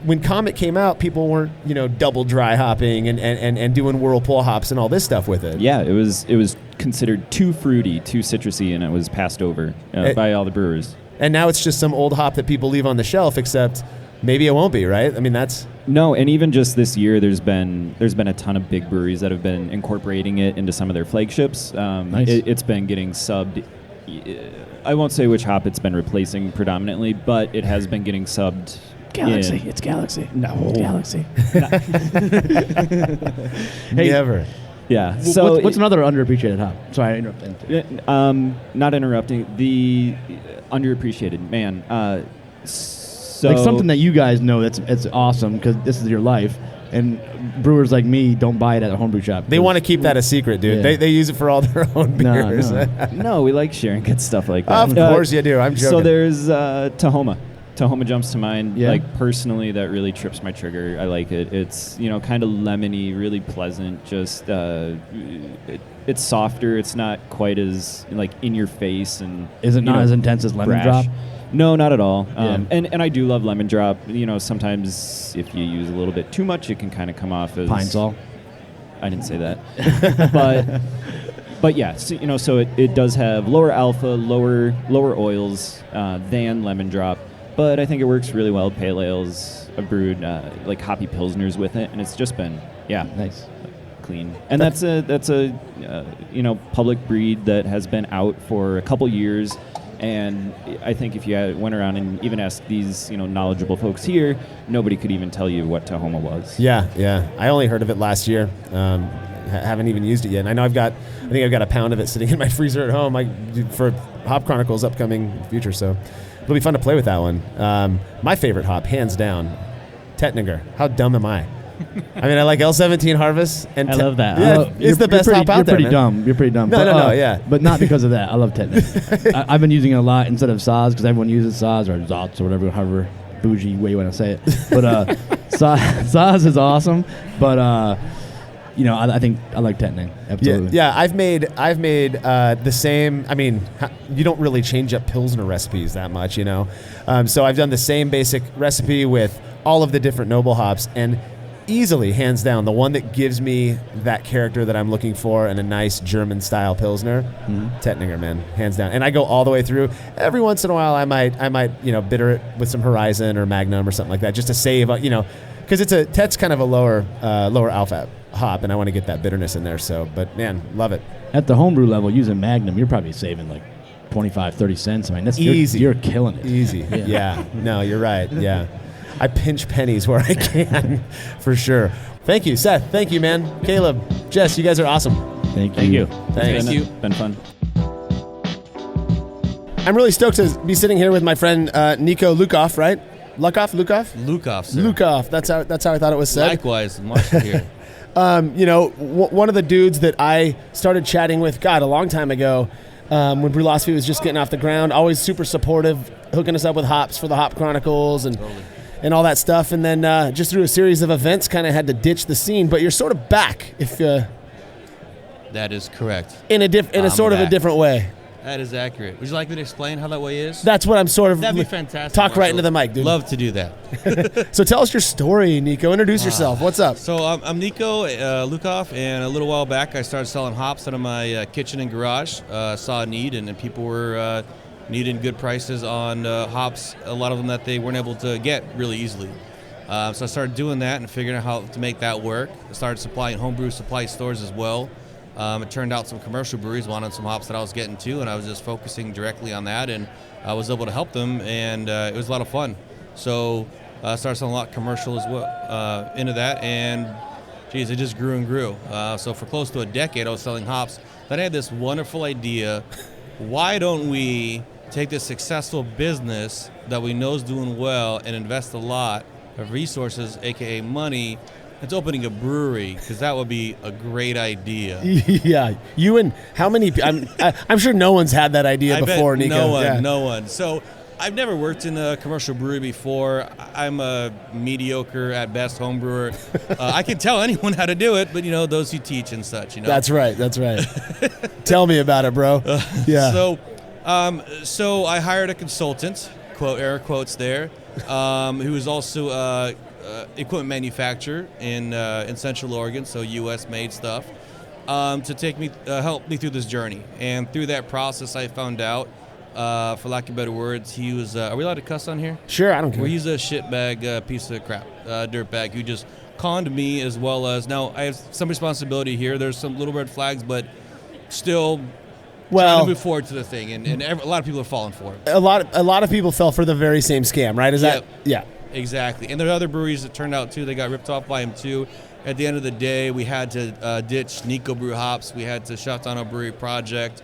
when Comet came out, people weren't double dry hopping and doing whirlpool hops and all this stuff with it. Yeah, it was considered too fruity, too citrusy, and it was passed over by all the brewers. And now it's just some old hop that people leave on the shelf, except maybe it won't be, right? I mean, that's... No, and even just this year, there's been a ton of big breweries that have been incorporating it into some of their flagships. Nice. It's been getting subbed. I won't say which hop it's been replacing predominantly, but it has been getting subbed. Galaxy. It's Galaxy. No, it's Galaxy. Hey, never. Yeah. So what's another underappreciated hop? Sorry, I interrupted. Not interrupting. The underappreciated, man. So like something that you guys know it's awesome because this is your life, and brewers like me don't buy it at a homebrew shop. They want to keep that a secret, dude. Yeah. They use it for all their own beers. No, we like sharing good stuff like that. Of course you do. I'm joking. So there's Tahoma. Tahoma jumps to mind. Yeah. Like personally, that really trips my trigger. I like it. It's kind of lemony, really pleasant. Just it's softer. It's not quite as like in your face, and is it not as intense as Lemon Drop? No, not at all. Yeah. And I do love Lemon Drop. Sometimes if you use a little bit too much, it can kind of come off as Pine Sol. I didn't say that, but yeah. So it does have lower alpha, lower oils than Lemon Drop, but I think it works really well. Pale ales, I've brewed like hoppy pilsners with it, and it's just been nice. clean. And that's a public breed that has been out for a couple years. And I think if you went around and even asked these knowledgeable folks here, nobody could even tell you what Tahoma was. Yeah. I only heard of it last year. Haven't even used it yet. And I know I think I've got a pound of it sitting in my freezer at home for Hop Chronicles upcoming future. So it'll be fun to play with that one. My favorite hop, hands down, Tettnanger. How dumb am I? I mean, I like L17 Harvest. And I love that. Yeah, it's the best hop out there, You're pretty dumb. No, yeah. But not because of that. I love Tettnanger. I've been using it a lot instead of Saz because everyone uses Saz or Zots or whatever, however bougie way you want to say it. But Saz is awesome. But I think I like Tettnanger. Absolutely. Yeah. I've made the same. I mean, you don't really change up Pilsner recipes that much, So I've done the same basic recipe with all of the different noble hops, and easily, hands down, the one that gives me that character that I'm looking for in a nice German-style Pilsner, Tettnanger, man, hands down. And I go all the way through. Every once in a while, I might bitter it with some Horizon or Magnum or something like that, just to save, because Tett's kind of a lower alpha hop, and I want to get that bitterness in there. So, but man, love it. At the homebrew level, using Magnum, you're probably saving like 25, 30 cents. I mean, that's easy. You're killing it. Easy. Yeah. No, you're right. Yeah. I pinch pennies where I can, for sure. Thank you, Seth. Thank you, man. Caleb, Jess, you guys are awesome. Thank you. Thanks. Thank you. Been fun. I'm really stoked to be sitting here with my friend Nico Lukoff, right? Lukoff, sir. Lukoff. That's how I thought it was said. Likewise, much here. One of the dudes that I started chatting with, a long time ago, when Brülosophy was just getting off the ground, always super supportive, hooking us up with hops for the Hop Chronicles and all that stuff. And then just through a series of events, kind of had to ditch the scene. But you're sort of back, if that is correct. In a sort of a different way. That is accurate. Would you like me to explain how that way is? That's what I'm sort of. That'd be fantastic. Talk right into the mic, dude. Love to do that. So tell us your story, Nico. Introduce yourself. What's up? So I'm Nico Lukoff, and a little while back I started selling hops out of my kitchen and garage. Saw a need, and people were needing good prices on hops, a lot of them that they weren't able to get really easily. So I started doing that and figuring out how to make that work. I started supplying homebrew supply stores as well. It turned out some commercial breweries wanted some hops that I was getting to, and I was just focusing directly on that, and I was able to help them, and it was a lot of fun. So I started selling a lot of commercial as well into that, and it just grew and grew. So for close to a decade, I was selling hops. Then I had this wonderful idea: why don't we take this successful business that we know is doing well and invest a lot of resources, aka money, into opening a brewery, because that would be a great idea. Yeah, you and how many? I'm sure no one's had that idea before, Nico. No one. So I've never worked in a commercial brewery before. I'm a mediocre at best home brewer. I can tell anyone how to do it, but those who teach and such. That's right. Tell me about it, bro. Yeah. So I hired a consultant, quote air quotes there, who is also equipment manufacturer in Central Oregon, so U.S. made stuff, to help me through this journey. And through that process, I found out, for lack of better words, he was. Are we allowed to cuss on here? Sure, I don't care. Well, he's a shitbag piece of crap, dirtbag, who just conned me as well as. Now I have some responsibility here. There's some little red flags, but still. Trying to move forward to the thing, and a lot of people are falling for it. A lot of people fell for the very same scam, right? Yeah. Exactly. And there are other breweries that turned out, too. They got ripped off by him, too. At the end of the day, we had to ditch Nico Brew Hops. We had to shut down our brewery project.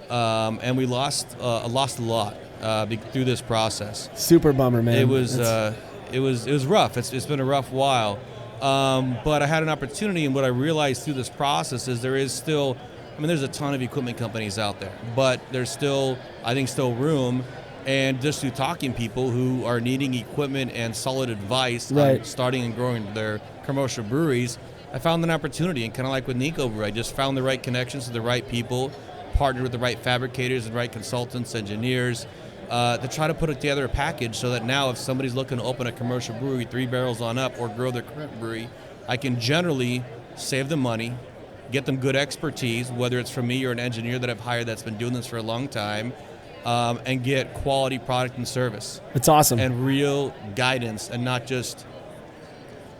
And we lost a lot through this process. Super bummer, man. It was rough. It's been a rough while. But I had an opportunity, and what I realized through this process is there's a ton of equipment companies out there, but there's still room. And just through talking people who are needing equipment and solid advice on starting and growing their commercial breweries, I found an opportunity. And kind of like with Nico Brew, I just found the right connections to the right people, partnered with the right fabricators and right consultants, engineers, to try to put together a package so that now if somebody's looking to open a commercial brewery 3 barrels on up or grow their current brewery, I can generally save them money, get them good expertise, whether it's from me or an engineer that I've hired that's been doing this for a long time, and get quality product and service. It's awesome. And real guidance, and not just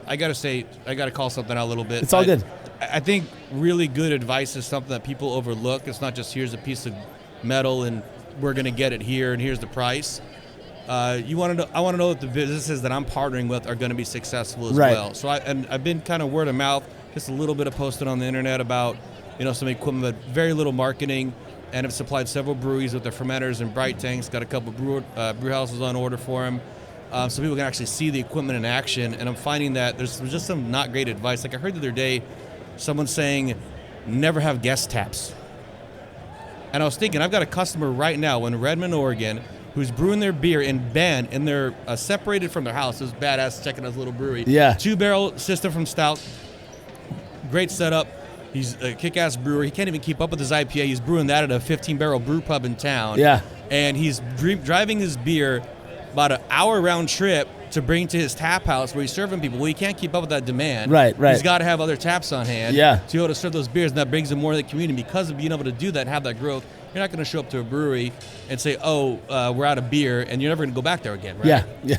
I got to call something out a little bit. It's all good. I think really good advice is something that people overlook. It's not just here's a piece of metal and we're going to get it here and here's the price. I want to know that the businesses that I'm partnering with are going to be successful as well. So I've been kind of word of mouth, just a little bit of posting on the internet about some equipment, but very little marketing, and have supplied several breweries with their fermenters and bright tanks. Got a couple brew houses on order for them, so people can actually see the equipment in action. And I'm finding that there's just some not great advice. Like I heard the other day, someone saying, never have guest taps. And I was thinking, I've got a customer right now in Redmond, Oregon, who's brewing their beer in Bend, and they're separated from their house. It was badass checking out his little brewery. Yeah. 2-barrel system from stout. Great setup. He's a kick-ass brewer. He can't even keep up with his IPA. He's brewing that at a 15-barrel brew pub in town. Yeah. And he's driving his beer about an hour round trip to bring to his tap house where he's serving people. Well, he can't keep up with that demand. Right. He's got to have other taps on hand to be able to serve those beers, and that brings him more to the community. Because of being able to do that, have that growth, you're not going to show up to a brewery and say, we're out of beer, and you're never going to go back there again, right? Yeah.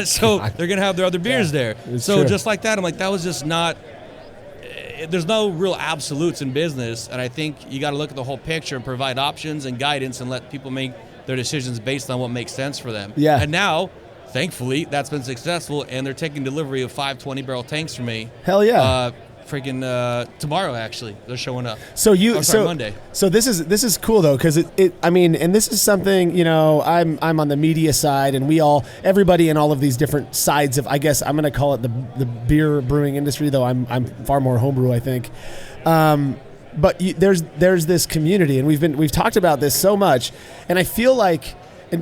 So they're going to have their other beers there. So true. just like that, I'm like, that was just not... There's no real absolutes in business, and I think you got to look at the whole picture and provide options and guidance and let people make their decisions based on what makes sense for them. Yeah. And now, thankfully, that's been successful, and they're taking delivery of 5 20-barrel tanks from me. Hell yeah. Tomorrow, actually, they're showing up. Monday. So this is cool though, because and this is something, I'm on the media side, and everybody in all of these different sides of, I guess I'm going to call it the beer brewing industry, though I'm far more homebrew, I think. But there's this community, and we've talked about this so much, and I feel like,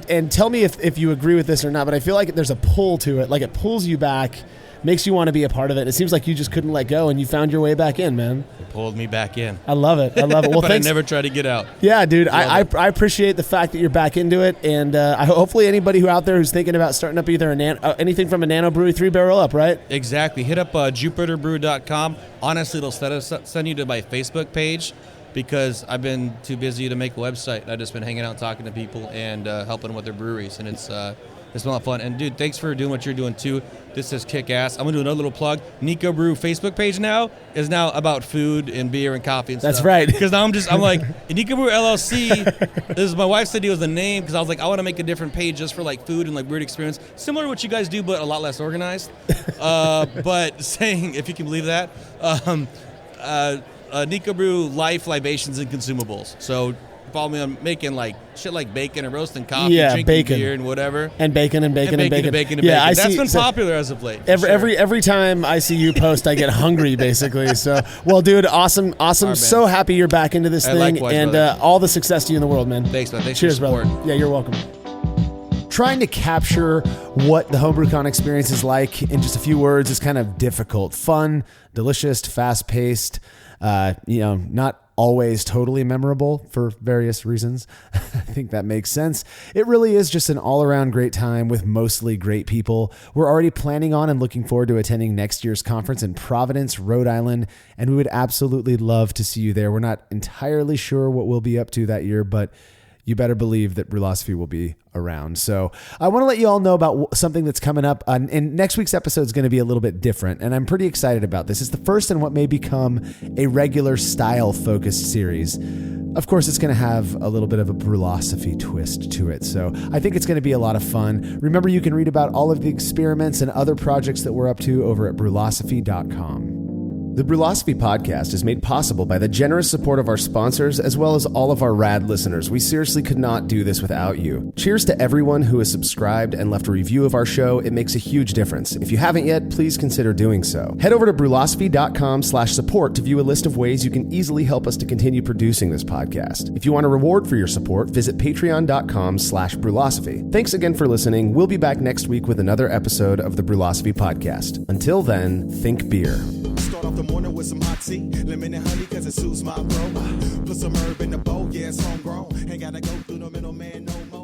and tell me if you agree with this or not, but I feel like there's a pull to it, like it pulls you back, makes you want to be a part of it. It seems like you just couldn't let go, and you found your way back in, man. It pulled me back in. I love it. Well, but thanks. I never tried to get out. Yeah, dude. I appreciate the fact that you're back into it, and hopefully anybody who out there who's thinking about starting up either anything from a nano brewery 3-barrel up, right? Exactly. Hit up jupiterbrew.com. Honestly, it'll send you to my Facebook page, because I've been too busy to make a website. I've just been hanging out, talking to people, and helping with their breweries, and it's been a lot of fun. And dude, thanks for doing what you're doing too. This is kick-ass. I'm gonna do another little plug. Nico Brew Facebook page is now about food and beer and coffee and stuff. That's right. Because now I'm like, Nico Brew LLC. My wife said it was the name, because I was like, I want to make a different page just for like food and like weird experience, similar to what you guys do, but a lot less organized. But saying, if you can believe that, Nico Brew Life, Libations, and Consumables. So follow me on making like shit like bacon and roasting coffee, drinking bacon. beer and whatever. And bacon. Yeah, that's been popular as of late. Every time I see you post, I get hungry, basically. So, well, dude, awesome. Right, so happy you're back into this thing. Likewise, and all the success to you in the world, man. Thanks, man. Thanks Cheers, for your support. brother. Yeah, you're welcome. Trying to capture what the Homebrew Con experience is like in just a few words is kind of difficult. Fun, delicious, fast-paced, not always totally memorable for various reasons. I think that makes sense. It really is just an all-around great time with mostly great people. We're already planning on and looking forward to attending next year's conference in Providence, Rhode Island, and we would absolutely love to see you there. We're not entirely sure what we'll be up to that year, but you better believe that Brülosophy will be around. So I want to let you all know about something that's coming up. And next week's episode is going to be a little bit different, and I'm pretty excited about this. It's the first in what may become a regular style-focused series. Of course, it's going to have a little bit of a Brülosophy twist to it. So I think it's going to be a lot of fun. Remember, you can read about all of the experiments and other projects that we're up to over at brülosophy.com. The Brülosophy podcast is made possible by the generous support of our sponsors, as well as all of our rad listeners. We seriously could not do this without you. Cheers to everyone who has subscribed and left a review of our show. It makes a huge difference. If you haven't yet, please consider doing so. Head over to brülosophy.com/support to view a list of ways you can easily help us to continue producing this podcast. If you want a reward for your support, visit patreon.com/brülosophy. Thanks again for listening. We'll be back next week with another episode of the Brülosophy podcast. Until then, think beer. Start off the morning with some hot tea, lemon and honey, cause it soothes my throat. Put some herb in the bowl, yeah, it's homegrown. Ain't gotta go through the middleman no more.